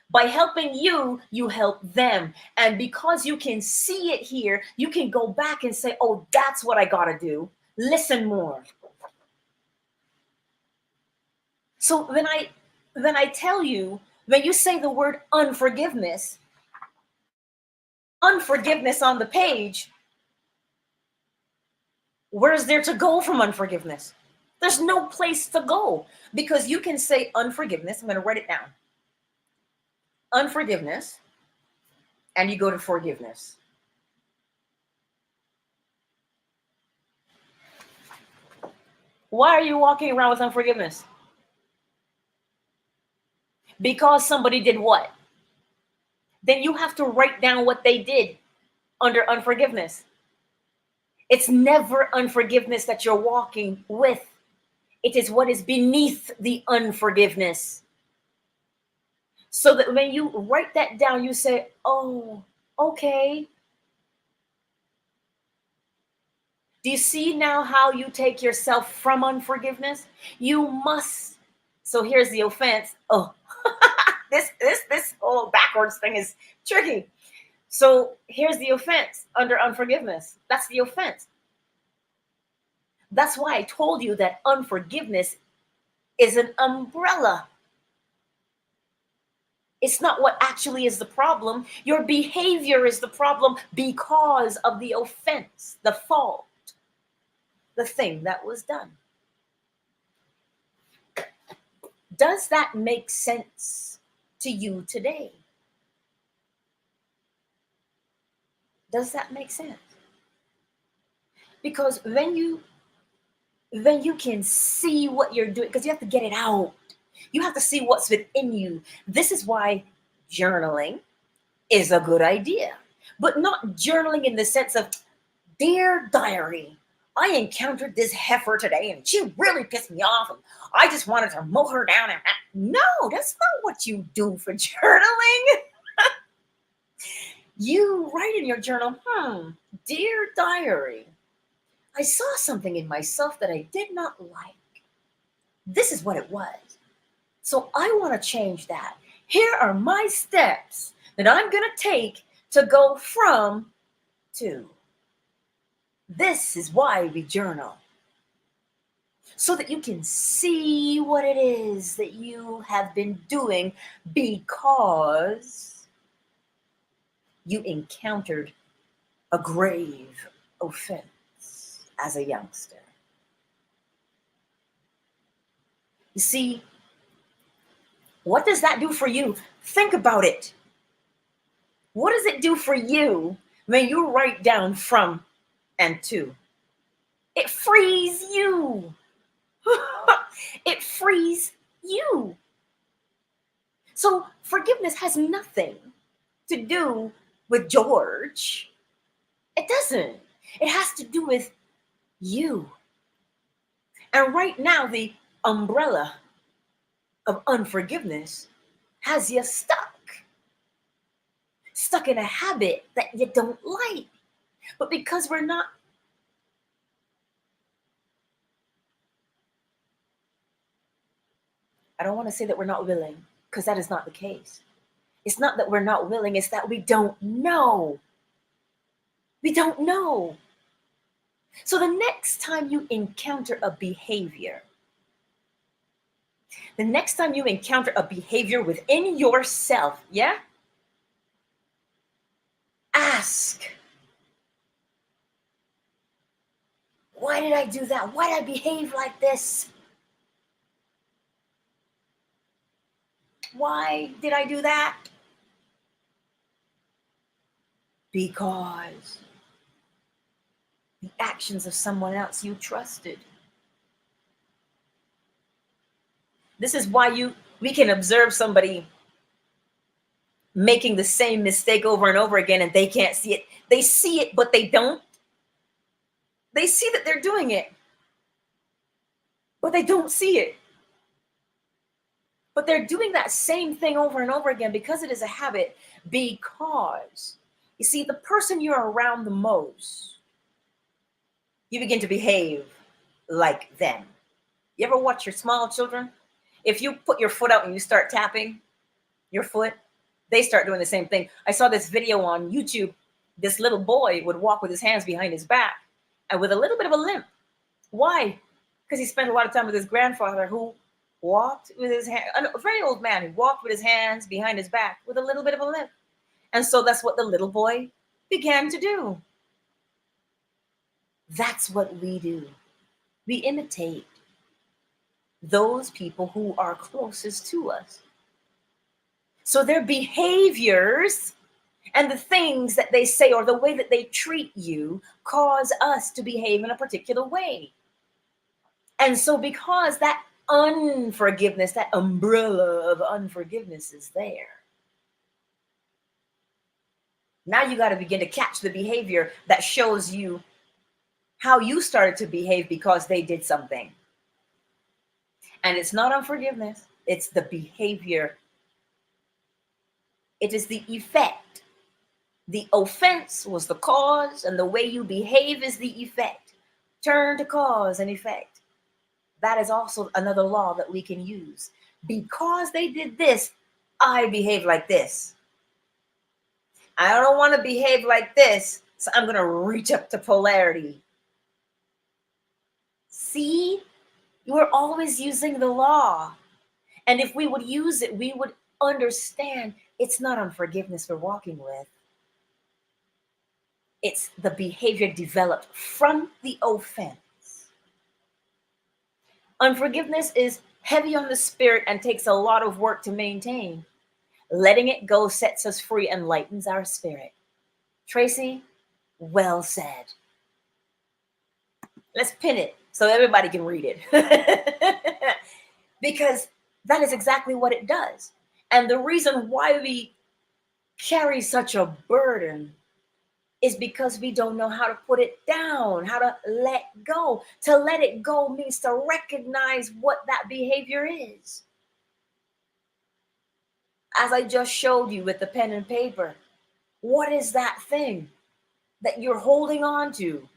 [SPEAKER 1] By helping you, you help them. And because you can see it here, you can go back and say, oh, that's what I got to do. Listen more. So when I tell you, when you say the word unforgiveness on the page, where's there to go from unforgiveness? There's no place to go, because you can say unforgiveness. I'm going to write it down. Unforgiveness, and you go to forgiveness. Why are you walking around with unforgiveness? Because somebody did what? Then you have to write down what they did under unforgiveness. It's never unforgiveness that you're walking with. It is what is beneath the unforgiveness. So that when you write that down, you say, oh, okay. Do you see now how you take yourself from unforgiveness? You must. So here's the offense. Oh, this whole backwards thing is tricky. So here's the offense under unforgiveness. That's the offense. That's why I told you that unforgiveness is an umbrella. It's not what actually is the problem. Your behavior is the problem because of the offense, the fault, the thing that was done. Does that make sense to you today? Does that make sense? Because when you can see what you're doing, because you have to get it out. You have to see what's within you. This is why journaling is a good idea, but not journaling in the sense of, dear diary, I encountered this heifer today and she really pissed me off and I just wanted to mow her down. No, that's not what you do for journaling. You write in your journal, dear diary, I saw something in myself that I did not like. This is what it was. So I want to change that. Here are my steps that I'm going to take to go from to. This is why we journal. So that you can see what it is that you have been doing because you encountered a grave offense as a youngster. You see, what does that do for you? Think about it. What does it do for you when you write down from and to? It frees you. It frees you. So forgiveness has nothing to do with George. It doesn't. It has to do with you. And right now, the umbrella of unforgiveness has you stuck in a habit that you don't like. But because we're not, I don't want to say that we're not willing, because that is not the case. It's not that we're not willing, it's that we don't know. We don't know. So the next time you encounter a behavior, within yourself, yeah? Ask, why did I do that? Why did I behave like this? Why did I do that? Because the actions of someone else you trusted. This is why we can observe somebody making the same mistake over and over again and they can't see it. They see it, but they don't. They see that they're doing it, but they don't see it. But they're doing that same thing over and over again because it is a habit. Because, you see, the person you're around the most, you begin to behave like them. You ever watch your small children? If you put your foot out and you start tapping your foot, they start doing the same thing. I saw this video on YouTube. This little boy would walk with his hands behind his back and with a little bit of a limp. Why? Because he spent a lot of time with his grandfather, who walked with his hand, a very old man who walked with his hands behind his back with a little bit of a limp. And so that's what the little boy began to do. That's what we do. We imitate those people who are closest to us. So their behaviors and the things that they say or the way that they treat you cause us to behave in a particular way. And so because that unforgiveness, that umbrella of unforgiveness is there, now you got to begin to catch the behavior that shows you how you started to behave because they did something. And it's not unforgiveness, it's the behavior. It is the effect. The offense was the cause, and the way you behave is the effect. Turn to cause and effect. That is also another law that we can use. Because they did this, I behave like this. I don't want to behave like this, so I'm going to reach up to polarity. See, we're always using the law. And if we would use it, we would understand it's not unforgiveness we're walking with. It's the behavior developed from the offense. Unforgiveness is heavy on the spirit and takes a lot of work to maintain. Letting it go sets us free and lightens our spirit. Tracy, well said. Let's pin it so everybody can read it. Because that is exactly what it does. And the reason why we carry such a burden is because we don't know how to put it down, how to let go. To let it go means to recognize what that behavior is. As I just showed you with the pen and paper, what is that thing that you're holding on to?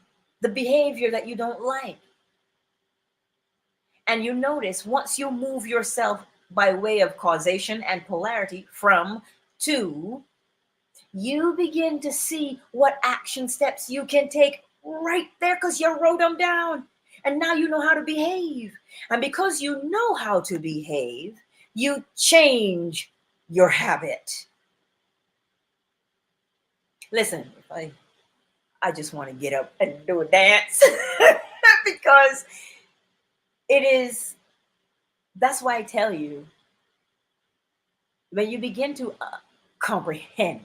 [SPEAKER 1] The behavior that you don't like. And you notice once you move yourself by way of causation and polarity from to, you begin to see what action steps you can take right there because you wrote them down. And now you know how to behave. And because you know how to behave, you change your habit. Listen, I just want to get up and do a dance because that's why I tell you, when you begin to comprehend,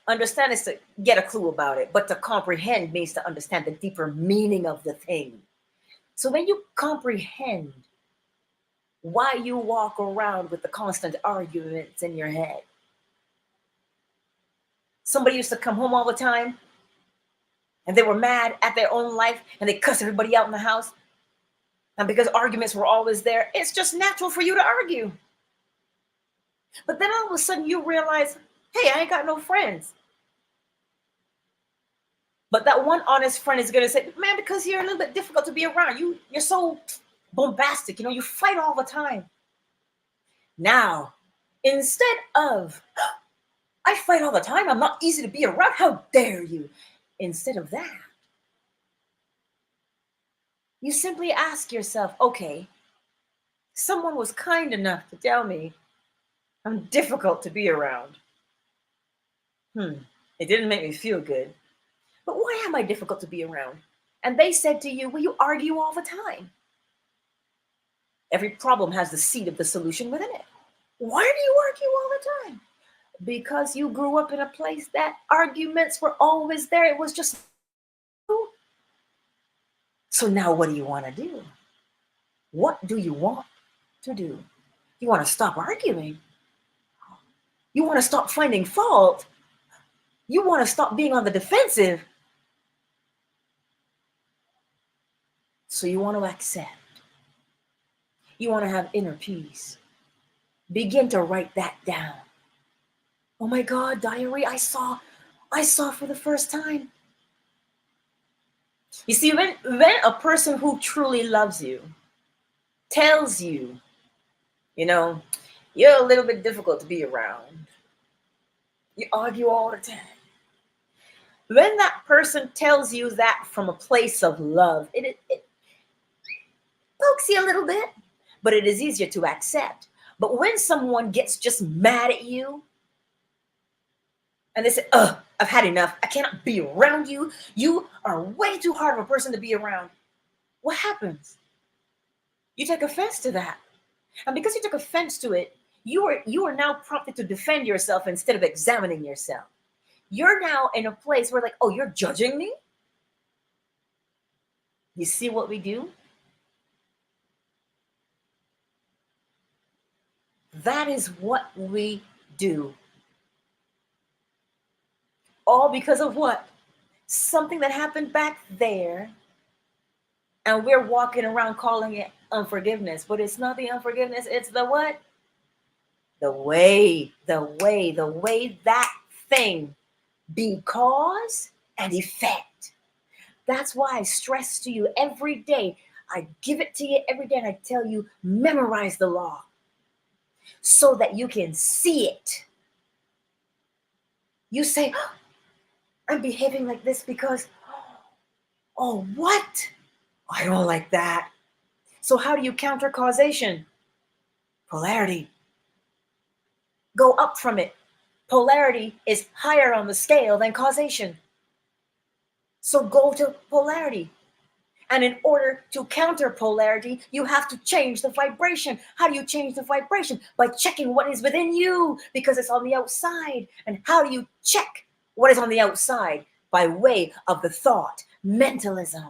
[SPEAKER 1] understand is to get a clue about it, but to comprehend means to understand the deeper meaning of the thing. So when you comprehend why you walk around with the constant arguments in your head. Somebody used to come home all the time and they were mad at their own life and they cuss everybody out in the house. And because arguments were always there, it's just natural for you to argue. But then all of a sudden you realize, hey, I ain't got no friends. But that one honest friend is going to say, man, because you're a little bit difficult to be around. You're so bombastic, you fight all the time. Now, instead of, I fight all the time, I'm not easy to be around, how dare you? Instead of that, you simply ask yourself, okay, someone was kind enough to tell me I'm difficult to be around. It didn't make me feel good. But why am I difficult to be around? And they said to you, well, you argue all the time. Every problem has the seed of the solution within it. Why do you argue all the time? Because you grew up in a place that arguments were always there. It was just. So now what do you want to do? What do you want to do? You want to stop arguing? You want to stop finding fault? You want to stop being on the defensive? So you want to accept. You want to have inner peace. Begin to write that down. Oh my God, diary, I saw for the first time. You see, when a person who truly loves you tells you, you're a little bit difficult to be around. You argue all the time. When that person tells you that from a place of love, it pokes you a little bit, but it is easier to accept. But when someone gets just mad at you, and they say, I've had enough. I cannot be around you. You are way too hard of a person to be around. What happens? You take offense to that. And because you took offense to it, you are now prompted to defend yourself instead of examining yourself. You're now in a place where like, oh, you're judging me? You see what we do? That is what we do. All because of what? Something that happened back there. And we're walking around calling it unforgiveness. But it's not the unforgiveness. It's the what? The way that thing be cause and effect. That's why I stress to you every day. I give it to you every day and I tell you, memorize the law so that you can see it. You say, I'm behaving like this because, oh, what? I don't like that. So how do you counter causation? Polarity. Go up from it. Polarity is higher on the scale than causation. So go to polarity. And in order to counter polarity, you have to change the vibration. How do you change the vibration? By checking what is within you, because it's on the outside. And how do you check what is on the outside? By way of the thought, mentalism.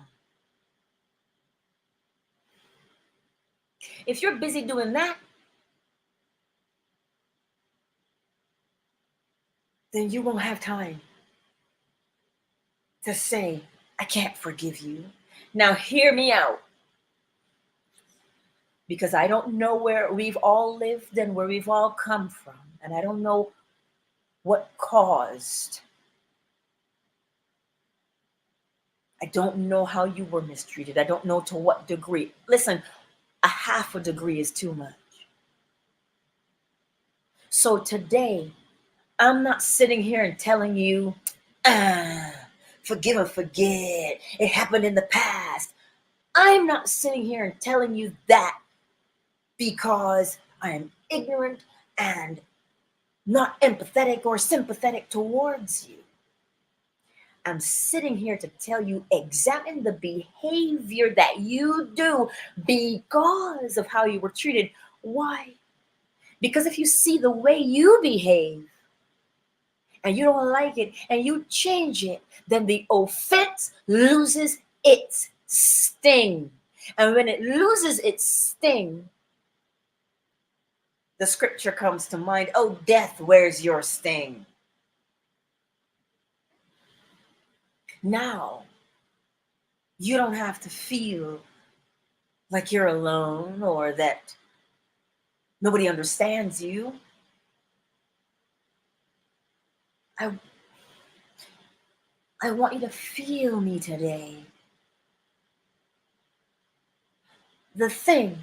[SPEAKER 1] If you're busy doing that, then you won't have time to say, I can't forgive you. Now hear me out. Because I don't know where we've all lived and where we've all come from. And I don't know what caused. I don't know how you were mistreated. I don't know to what degree. Listen, a half a degree is too much. So today, I'm not sitting here and telling you, forgive and forget. It happened in the past. I'm not sitting here and telling you that because I am ignorant and not empathetic or sympathetic towards you. I'm sitting here to tell you, examine the behavior that you do because of how you were treated. Why? Because if you see the way you behave and you don't like it and you change it, then the offense loses its sting. And when it loses its sting, the scripture comes to mind, oh, death, where's your sting? Now, you don't have to feel like you're alone or that nobody understands you. I want you to feel me today. The thing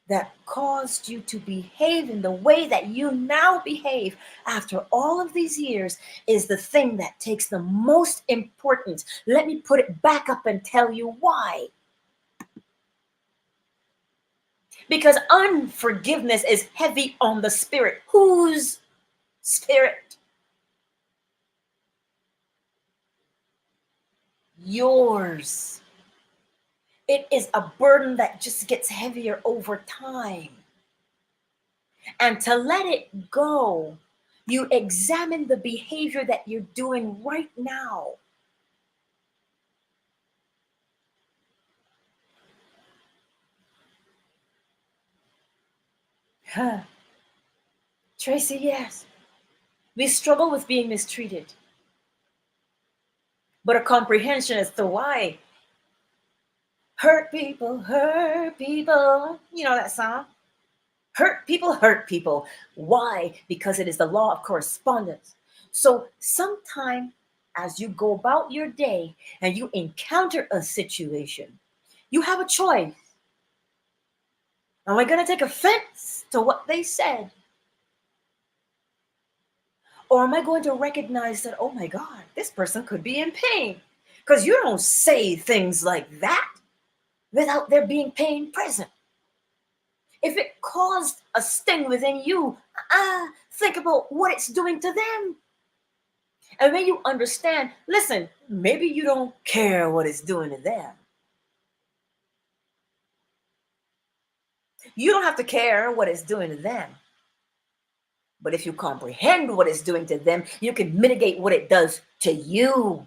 [SPEAKER 1] that caused you to behave in the way that you now behave after all of these years is the thing that takes the most importance. Let me put it back up and tell you why. Because unforgiveness is heavy on the spirit. Whose spirit? Yours. It is a burden that just gets heavier over time. And to let it go, you examine the behavior that you're doing right now. Huh. Tracy, yes. We struggle with being mistreated. But a comprehension as to why. Hurt people, hurt people. You know that song? Hurt people, hurt people. Why? Because it is the law of correspondence. So sometime as you go about your day and you encounter a situation, you have a choice. Am I going to take offense to what they said? Or am I going to recognize that, oh my God, this person could be in pain? Because you don't say things like that without there being pain present. If it caused a sting within you, think about what it's doing to them. And when you understand, listen, maybe you don't care what it's doing to them. You don't have to care what it's doing to them. But if you comprehend what it's doing to them, you can mitigate what it does to you.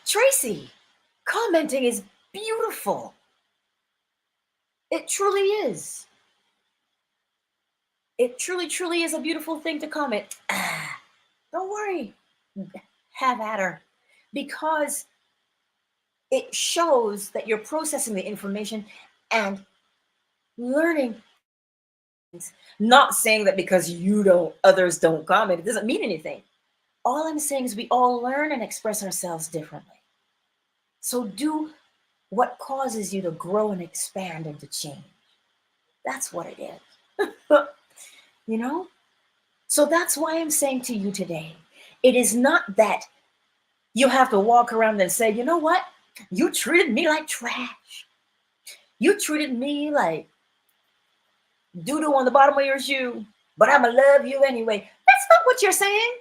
[SPEAKER 1] Tracy, commenting is beautiful. It truly is. It truly, truly is a beautiful thing to comment. Don't worry. Have at her. Because it shows that you're processing the information and learning. Not saying that because others don't comment, it doesn't mean anything. All I'm saying is we all learn and express ourselves differently. So do what causes you to grow and expand and to change. That's what it is. You know? So that's why I'm saying to you today, it is not that you have to walk around and say, you know what? You treated me like trash. You treated me like doo-doo on the bottom of your shoe, but I'm going to love you anyway. That's not what you're saying.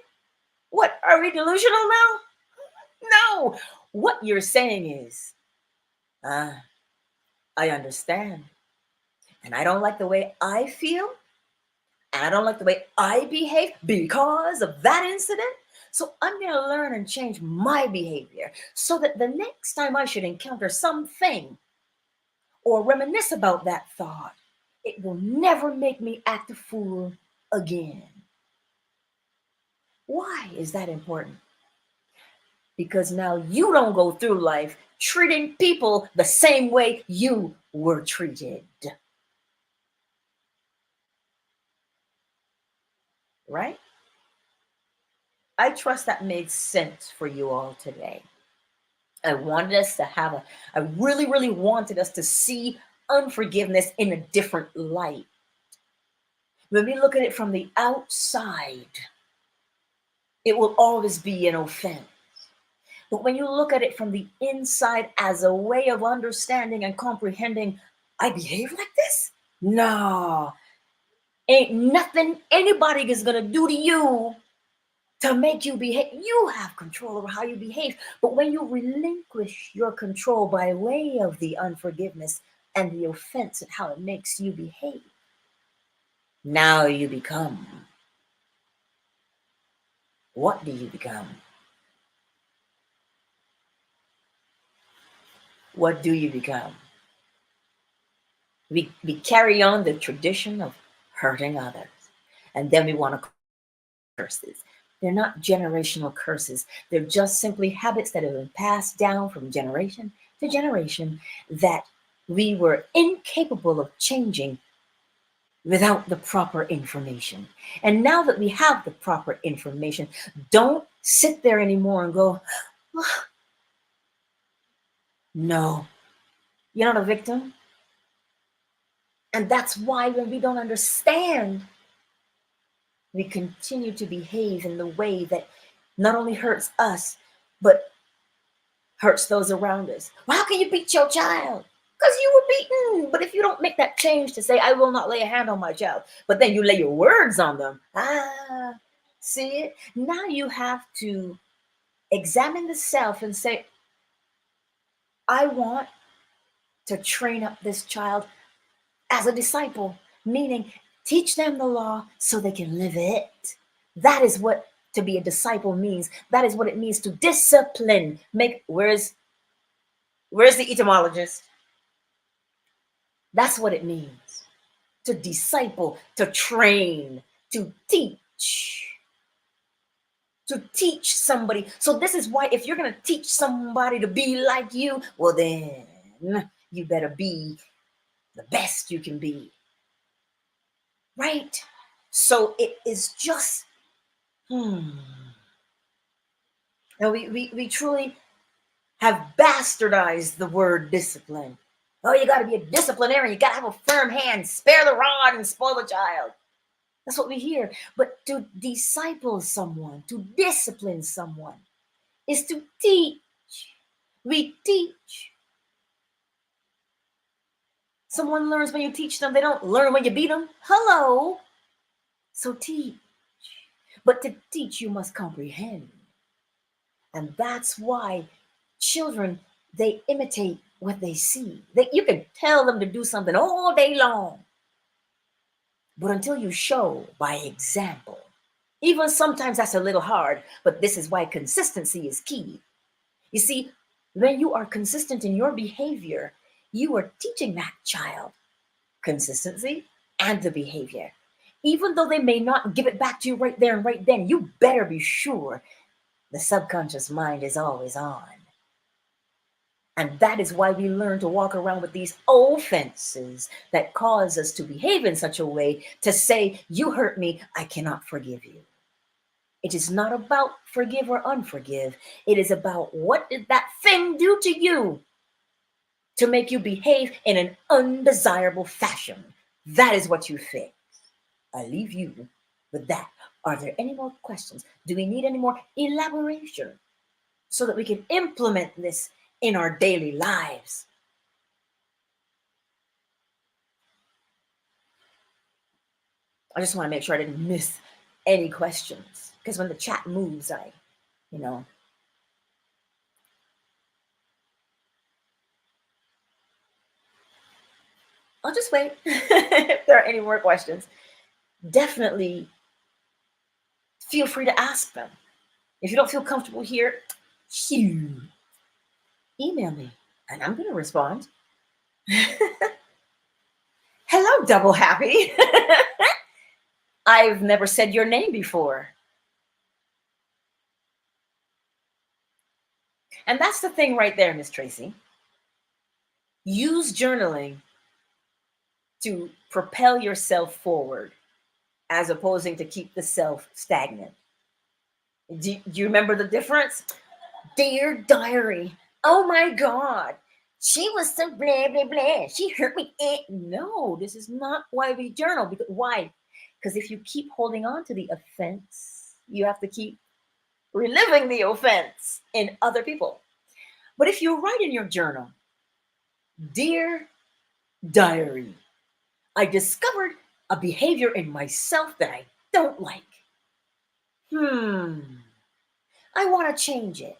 [SPEAKER 1] What, are we delusional now? No. What you're saying is, I understand. And I don't like the way I feel. And I don't like the way I behave because of that incident. So I'm going to learn and change my behavior so that the next time I should encounter something or reminisce about that thought, it will never make me act a fool again. Why is that important? Because now you don't go through life treating people the same way you were treated. Right? I trust that made sense for you all today. I wanted us to have I really, really wanted us to see unforgiveness in a different light. When we look at it from the outside, it will always be an offense. But when you look at it from the inside as a way of understanding and comprehending, I behave like this? No. Ain't nothing anybody is going to do to you to make you behave. You have control over how you behave. But when you relinquish your control by way of the unforgiveness and the offense and how it makes you behave, now you become. What do you become? What do you become? We carry on the tradition of hurting others. And then we want to curses. They're not generational curses. They're just simply habits that have been passed down from generation to generation that we were incapable of changing without the proper information. And now that we have the proper information, don't sit there anymore and go, oh, No, you're not a victim. And that's why when we don't understand, we continue to behave in the way that not only hurts us, but hurts those around us. Well, how can you beat your child? Because you were beaten. But if you don't make that change to say, I will not lay a hand on my child, but then you lay your words on them. See it? Now you have to examine the self and say, I want to train up this child as a disciple, meaning teach them the law so they can live it. That is what to be a disciple means. That is what it means to discipline. Where's the etymologist? That's what it means. To disciple, to train, to teach. To teach somebody. So this is why if you're going to teach somebody to be like you, well then you better be the best you can be. Right? So it is just, and we truly have bastardized the word discipline. Oh, you got to be a disciplinarian. You got to have a firm hand, spare the rod and spoil the child. That's what we hear. But to disciple someone, to discipline someone, is to teach. We teach. Someone learns when you teach them. They don't learn when you beat them. Hello. So teach. But to teach, you must comprehend. And that's why children, they imitate what they see. You can tell them to do something all day long. But until you show by example, even sometimes that's a little hard, but this is why consistency is key. You see, when you are consistent in your behavior, you are teaching that child consistency and the behavior. Even though they may not give it back to you right there and right then, you better be sure the subconscious mind is always on. And that is why we learn to walk around with these offenses that cause us to behave in such a way to say, you hurt me, I cannot forgive you. It is not about forgive or unforgive. It is about what did that thing do to you to make you behave in an undesirable fashion. That is what you fix. I leave you with that. Are there any more questions? Do we need any more elaboration so that we can implement this in our daily lives? I just want to make sure I didn't miss any questions, because when the chat moves, I'll just wait. If there are any more questions, definitely feel free to ask them. If you don't feel comfortable here, email me and I'm going to respond. Hello, Double Happy. I've never said your name before. And that's the thing right there, Miss Tracy. Use journaling to propel yourself forward as opposing to keep the self stagnant. Do you remember the difference? Dear diary, oh my God, she was so blah, blah, blah. She hurt me. No, this is not why we journal. Why? Because if you keep holding on to the offense, you have to keep reliving the offense in other people. But if you write in your journal, dear diary, I discovered a behavior in myself that I don't like. I want to change it.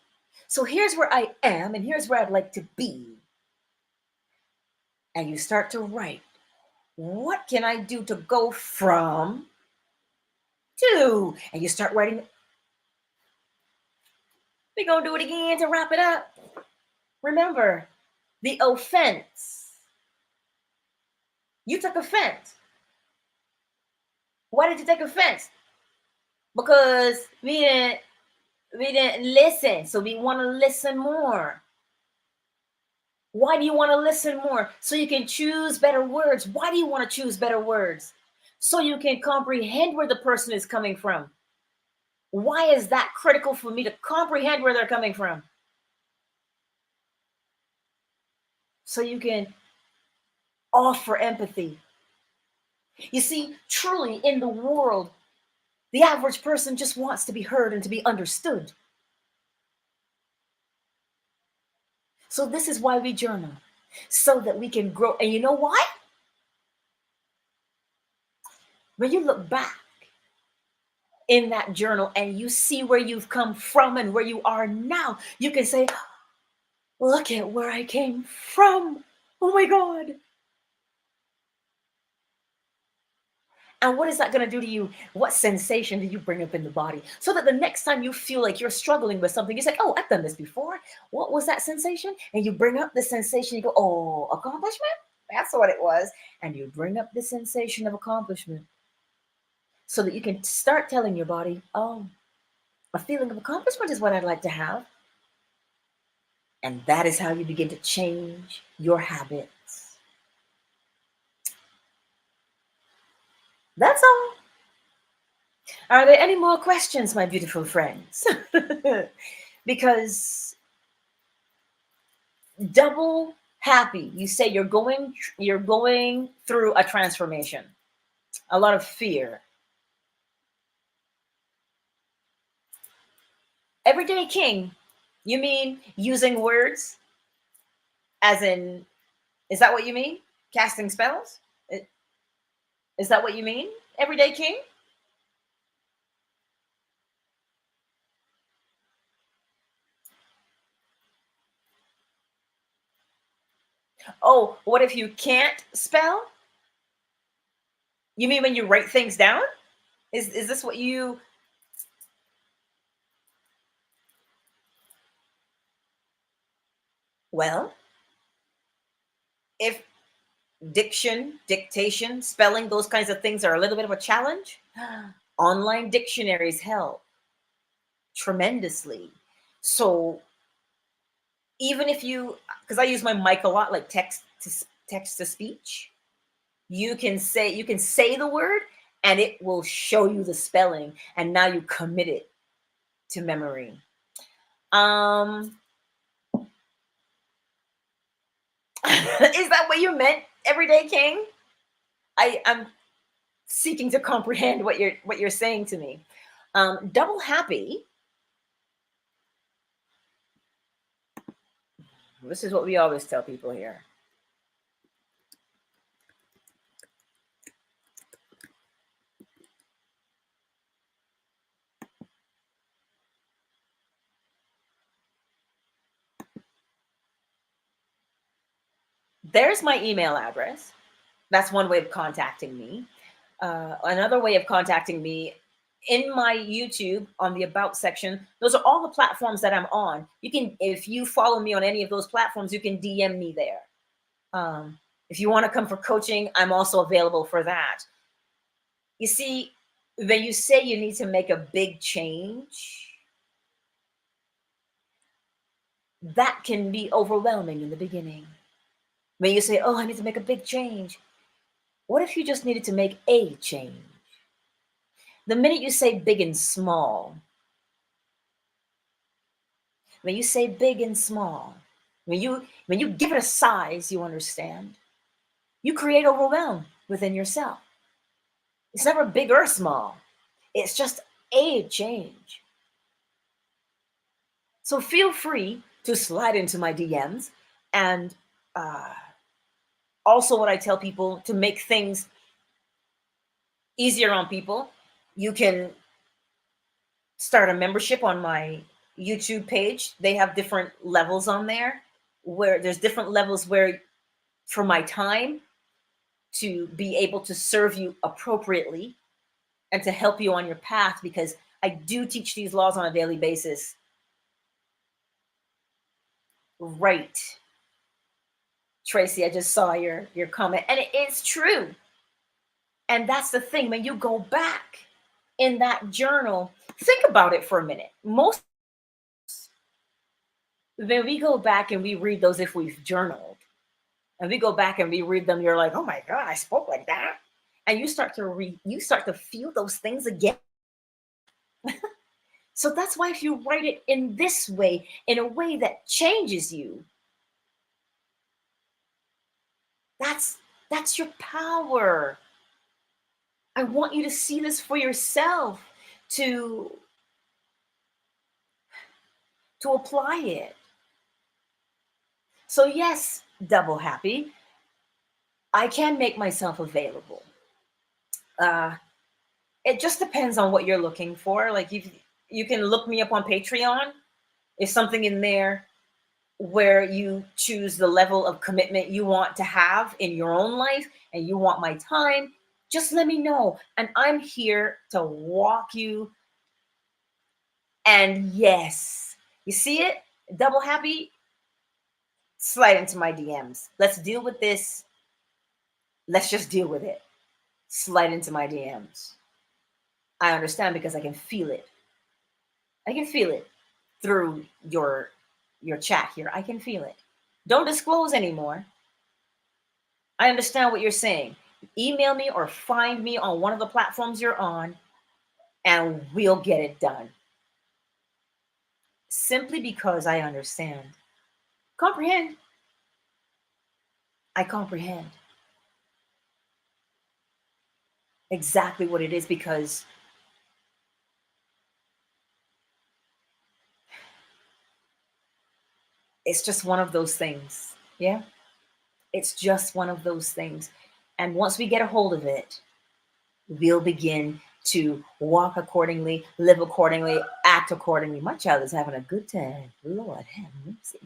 [SPEAKER 1] So here's where I am and here's where I'd like to be. And you start to write, what can I do to go from to? And you start writing. We're going to do it again to wrap it up. Remember, the offense. You took offense. Why did you take offense? Because we didn't listen. So we want to listen more. Why do you want to listen more? So you can choose better words. Why do you want to choose better words? So you can comprehend where the person is coming from. Why is that critical for me to comprehend where they're coming from? so you can offer empathy. You see, truly in the world, the average person just wants to be heard and to be understood. So this is why we journal, so that we can grow. And you know why? When you look back in that journal and you see where you've come from and where you are now, you can say, look at where I came from. Oh my God. And what is that going to do to you? What sensation do you bring up in the body? So that the next time you feel like you're struggling with something, you say, oh, I've done this before. What was that sensation? And you bring up the sensation, you go, oh, accomplishment? That's what it was. And you bring up the sensation of accomplishment so that you can start telling your body, oh, a feeling of accomplishment is what I'd like to have. And that is how you begin to change your habits. That's all. Are there any more questions, my beautiful friends? Because double happy, you say you're going through a transformation, a lot of fear. Everyday king, you mean using words as in, is that what you mean? Casting spells? Is that what you mean? Everyday king? Oh, what if you can't spell? You mean when you write things down? Is this what you... Well, if dictation, spelling, those kinds of things are a little bit of a challenge, online dictionaries help tremendously. So even if you, because I use my mic a lot, like text to speech, you can say the word and it will show you the spelling, and now you commit it to memory. Is that what you meant, everyday king? I'm seeking to comprehend what you're saying to me. Double happy. This is what we always tell people here. There's my email address. That's one way of contacting me. Another way of contacting me, in my YouTube on the About section, those are all the platforms that I'm on. You can, if you follow me on any of those platforms, you can DM me there. If you want to come for coaching, I'm also available for that. You see, when you say you need to make a big change, that can be overwhelming in the beginning. When you say, oh, I need to make a big change, what if you just needed to make a change? The minute you say big and small, when you say big and small, when you give it a size, you understand, you create overwhelm within yourself. It's never big or small. It's just a change. So feel free to slide into my DMs. And also what I tell people, to make things easier on people, you can start a membership on my YouTube page. They have different levels on there, where there's different levels where, for my time, to be able to serve you appropriately and to help you on your path, because I do teach these laws on a daily basis. Right. Tracy, I just saw your comment, and it is true. And that's the thing, when you go back in that journal, think about it for a minute. Most, when we go back and we read those, if we've journaled, and we go back and we read them, you're like, oh my God, I spoke like that. And you start to feel those things again. So that's why if you write it in this way, in a way that changes you, That's your power. I want you to see this for yourself, to apply it. So yes, double happy, I can make myself available. It just depends on what you're looking for. Like you can look me up on Patreon. There's something in there where you choose the level of commitment you want to have in your own life and you want my time. Just let me know. And I'm here to walk you. And yes, you see it? Double happy? Slide into my DMs. Let's deal with this. Let's just deal with it. Slide into my DMs. I understand because I can feel it. I can feel it through your chat here. I can feel it. Don't disclose anymore. I understand what you're saying. Email me or find me on one of the platforms you're on and we'll get it done. Simply because I understand. Comprehend. I comprehend exactly what it is, because it's just one of those things. Yeah. It's just one of those things. And once we get a hold of it, we'll begin to walk accordingly, live accordingly, act accordingly. My child is having a good time. Lord have mercy.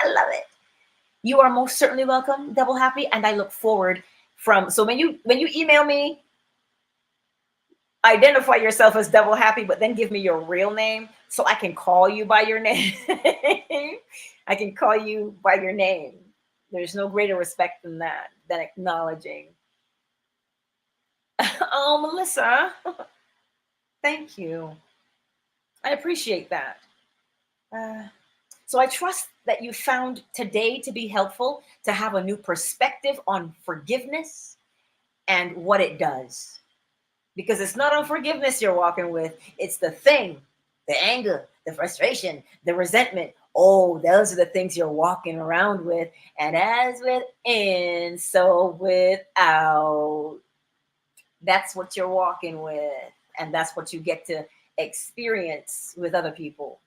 [SPEAKER 1] I love it. You are most certainly welcome, double happy. And I look forward so when you email me, identify yourself as double happy, but then give me your real name so I can call you by your name. I can call you by your name. There's no greater respect than that, than acknowledging. Oh, Melissa, thank you. I appreciate that. So I trust that you found today to be helpful, to have a new perspective on forgiveness and what it does. Because it's not unforgiveness you're walking with, it's the thing, the anger, the frustration, the resentment. Oh, those are the things you're walking around with. And as within, so without. That's what you're walking with. And that's what you get to experience with other people.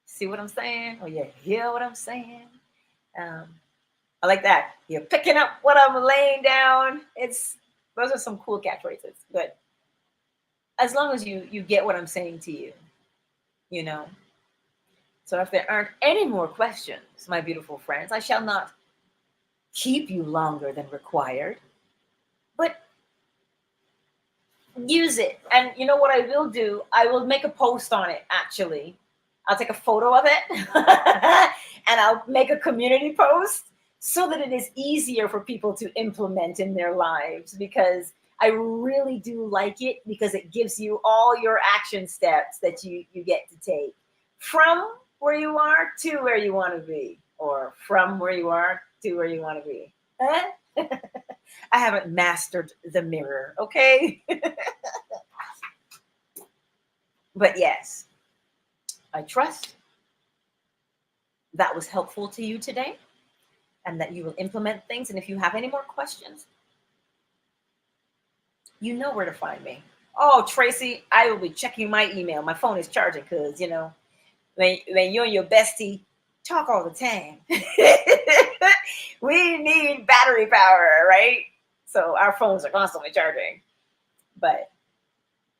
[SPEAKER 1] See what I'm saying? Or you hear what I'm saying? I like that. You're picking up what I'm laying down. Those are some cool catchphrases. But as long as you get what I'm saying to you, you know. So if there aren't any more questions, my beautiful friends, I shall not keep you longer than required. But use it. And you know what I will do? I will make a post on it, actually. I'll take a photo of it and I'll make a community post so that it is easier for people to implement in their lives, because I really do like it, because it gives you all your action steps that you get to take from where you are to where you want to be, or from where you are to where you want to be. Huh? I haven't mastered the mirror, okay? But yes, I trust that was helpful to you today and that you will implement things. And if you have any more questions, you know where to find me. Oh, Tracy, I will be checking my email. My phone is charging because, when you and your bestie talk all the time, we need battery power, right? So our phones are constantly charging. But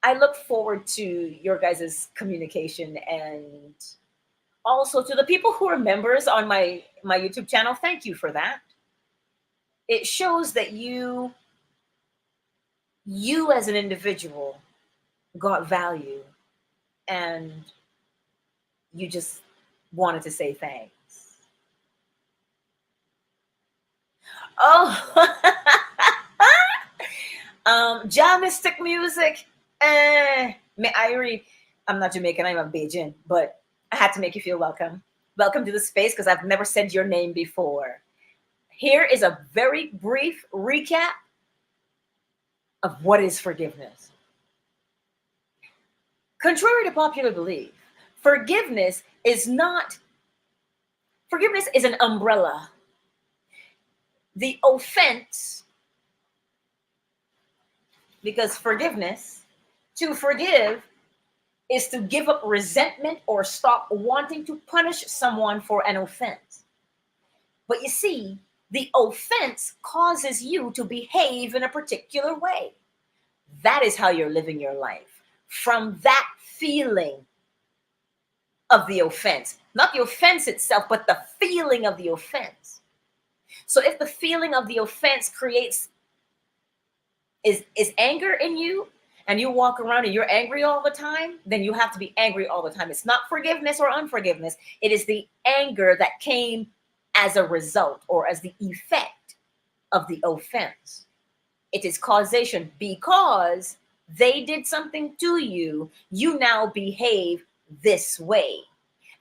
[SPEAKER 1] I look forward to your guys' communication, and also to the people who are members on my YouTube channel. Thank you for that. It shows that you as an individual got value, and you just wanted to say thanks. Oh, Jamistic music. I'm not Jamaican, I'm a Bajan, but I had to make you feel welcome. Welcome to the space, because I've never said your name before. Here is a very brief recap of what is forgiveness. Contrary to popular belief, forgiveness is an umbrella the offense, because forgiveness, to forgive is to give up resentment or stop wanting to punish someone for an offense. But you see, the offense causes you to behave in a particular way. That is how you're living your life. From that feeling of the offense, not the offense itself, but the feeling of the offense. So if the feeling of the offense creates is anger in you, and you walk around and you're angry all the time, then you have to be angry all the time. It's not forgiveness or unforgiveness. It is the anger that came as a result or as the effect of the offense. It is causation. Because they did something to you, you now behave this way.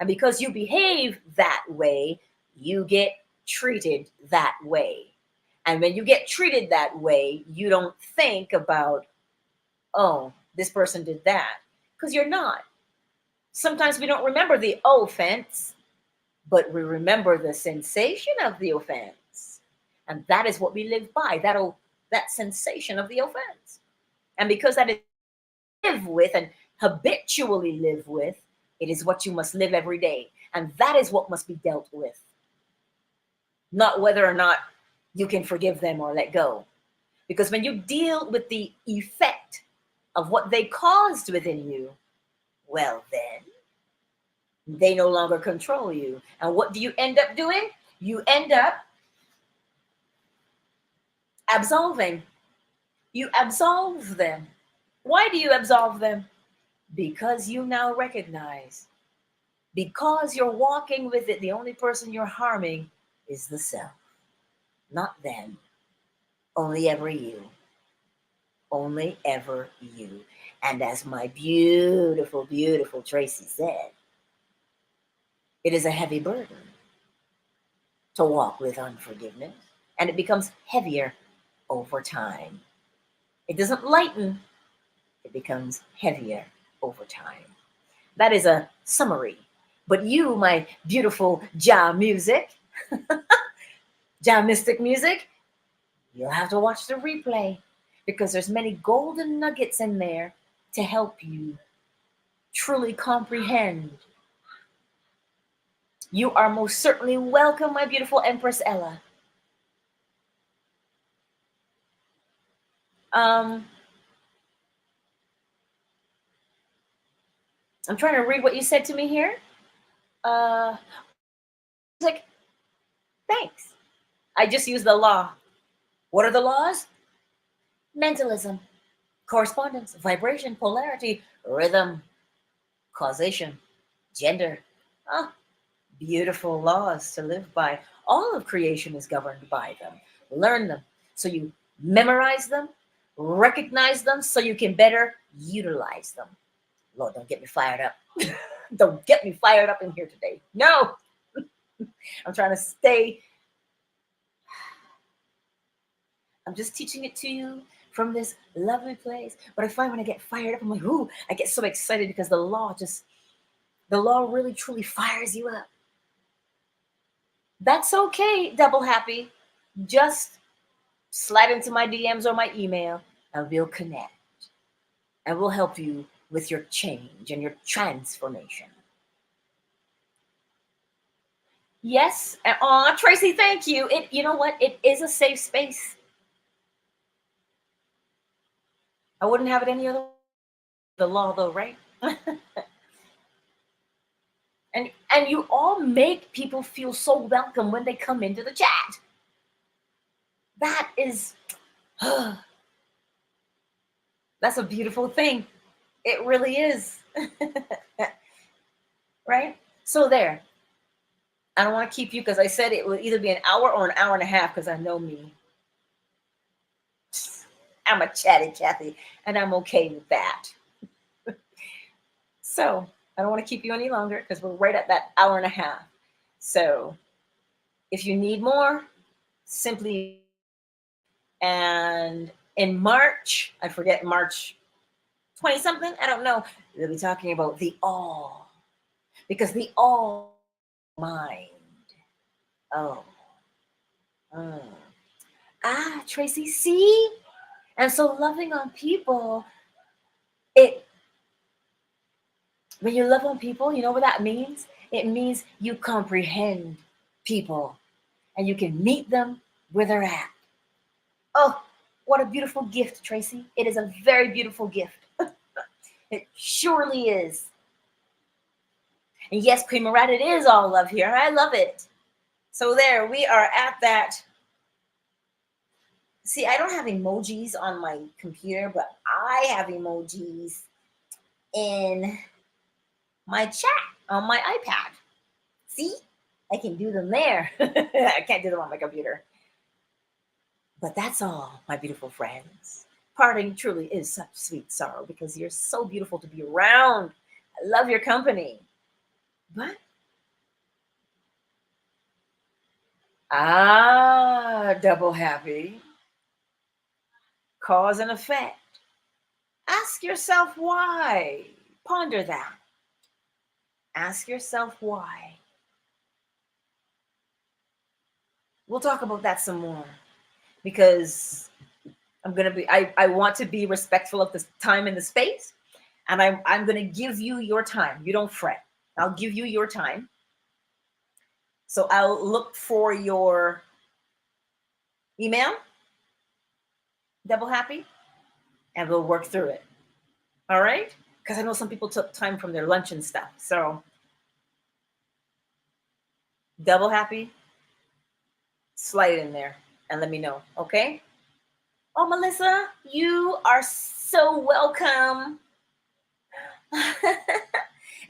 [SPEAKER 1] And because you behave that way, you get treated that way. And when you get treated that way, you don't think about, oh, this person did that, because you're not. Sometimes we don't remember the offense, but we remember the sensation of the offense. And that is what we live by, that sensation of the offense. And because that is live with and habitually live with, it is what you must live every day. And that is what must be dealt with. Not whether or not you can forgive them or let go. Because when you deal with the effect of what they caused within you, well then, they no longer control you. And what do you end up doing? You end up absolving. You absolve them. Why do you absolve them? Because you now recognize, because you're walking with it, the only person you're harming is the self, not them. Only ever you. Only ever you. And as my beautiful, beautiful Tracy said, it is a heavy burden to walk with unforgiveness, and it becomes heavier over time. It doesn't lighten, it becomes heavier over time. That is a summary. But you, my beautiful Jah music, Jah mystic music, you'll have to watch the replay, because there's many golden nuggets in there to help you truly comprehend. You are most certainly welcome, my beautiful Empress Ella. I'm trying to read what you said to me here. Like, thanks. I just used the law. What are the laws? Mentalism, correspondence, vibration, polarity, rhythm, causation, gender. Ah, beautiful laws to live by. All of creation is governed by them. Learn them so you memorize them, recognize them so you can better utilize them. Lord, don't get me fired up. Don't get me fired up in here today. No, I'm trying to stay. I'm just teaching it to you from this lovely place. But I find when I get fired up, I'm like, ooh, I get so excited because the law really truly fires you up. That's okay, double happy. Just slide into my DMs or my email and we'll connect. And we'll help you with your change and your transformation. Yes. Aw, Tracy, thank you. You know what? It is a safe space. I wouldn't have it any other way. The law, though, right? And you all make people feel so welcome when they come into the chat. That is, that's a beautiful thing. It really is. Right? So there. I don't want to keep you because I said it would either be an hour or an hour and a half because I know me. I'm a chatty Cathy, and I'm okay with that. So I don't want to keep you any longer because we're right at that hour and a half. So if you need more, simply, and in March, I forget, March 20 something, I don't know, we'll be talking about the all, because the all mind. Oh. Tracy, see? And so loving on people, when you love on people, you know what that means? It means you comprehend people and you can meet them where they're at. Oh, what a beautiful gift, Tracy. It is a very beautiful gift. It surely is. And yes, Queen Marat, it is all love here. I love it. So there, we are at that. See, I don't have emojis on my computer, but I have emojis in my chat on my iPad. See, I can do them there. I can't do them on my computer. But that's all, my beautiful friends. Parting truly is such sweet sorrow because you're so beautiful to be around. I love your company. But double happy. Cause and effect. Ask yourself why. Ponder that. Ask yourself why. We'll talk about that some more because I want to be respectful of the time and the space, and I'm going to give you your time. You don't fret. I'll give you your time. So I'll look for your email, Double Happy, and we'll work through it. All right? Because I know some people took time from their lunch and stuff. So Double Happy, slide in there and let me know. Okay? Oh, Melissa, you are so welcome.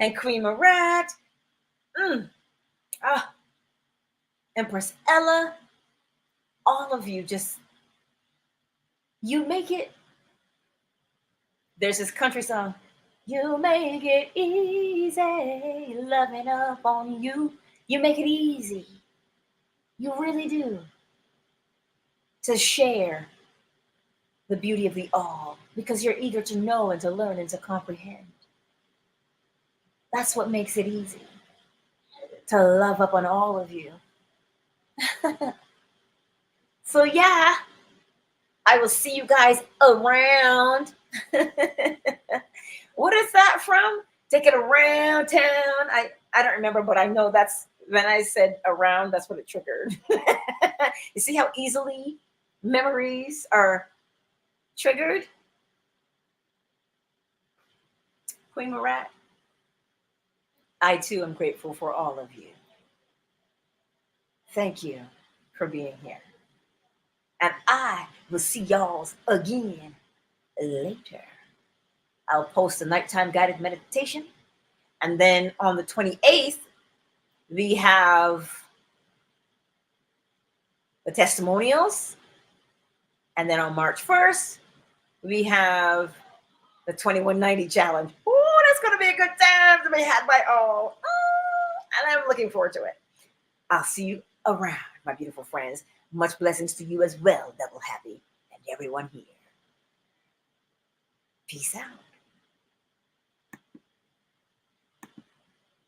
[SPEAKER 1] And Queen Marat. Empress Ella. All of you you make it. There's this country song. You make it easy, loving up on you. You make it easy. You really do. To share the beauty of the all because you're eager to know and to learn and to comprehend. That's what makes it easy. To love up on all of you. So yeah, I will see you guys around. What is that from? Take it around town. I don't remember, but I know that's when I said around, that's what it triggered. You see how easily memories are triggered? Queen Marat, I too am grateful for all of you. Thank you for being here. And I will see y'all again later. I'll post a nighttime guided meditation. And then on the 28th, we have the testimonials. And then on March 1st, we have the 2190 challenge. Oh, that's going to be a good time to be had by all. And I'm looking forward to it. I'll see you around, my beautiful friends. Much blessings to you as well, Double Happy, and everyone here. Peace out.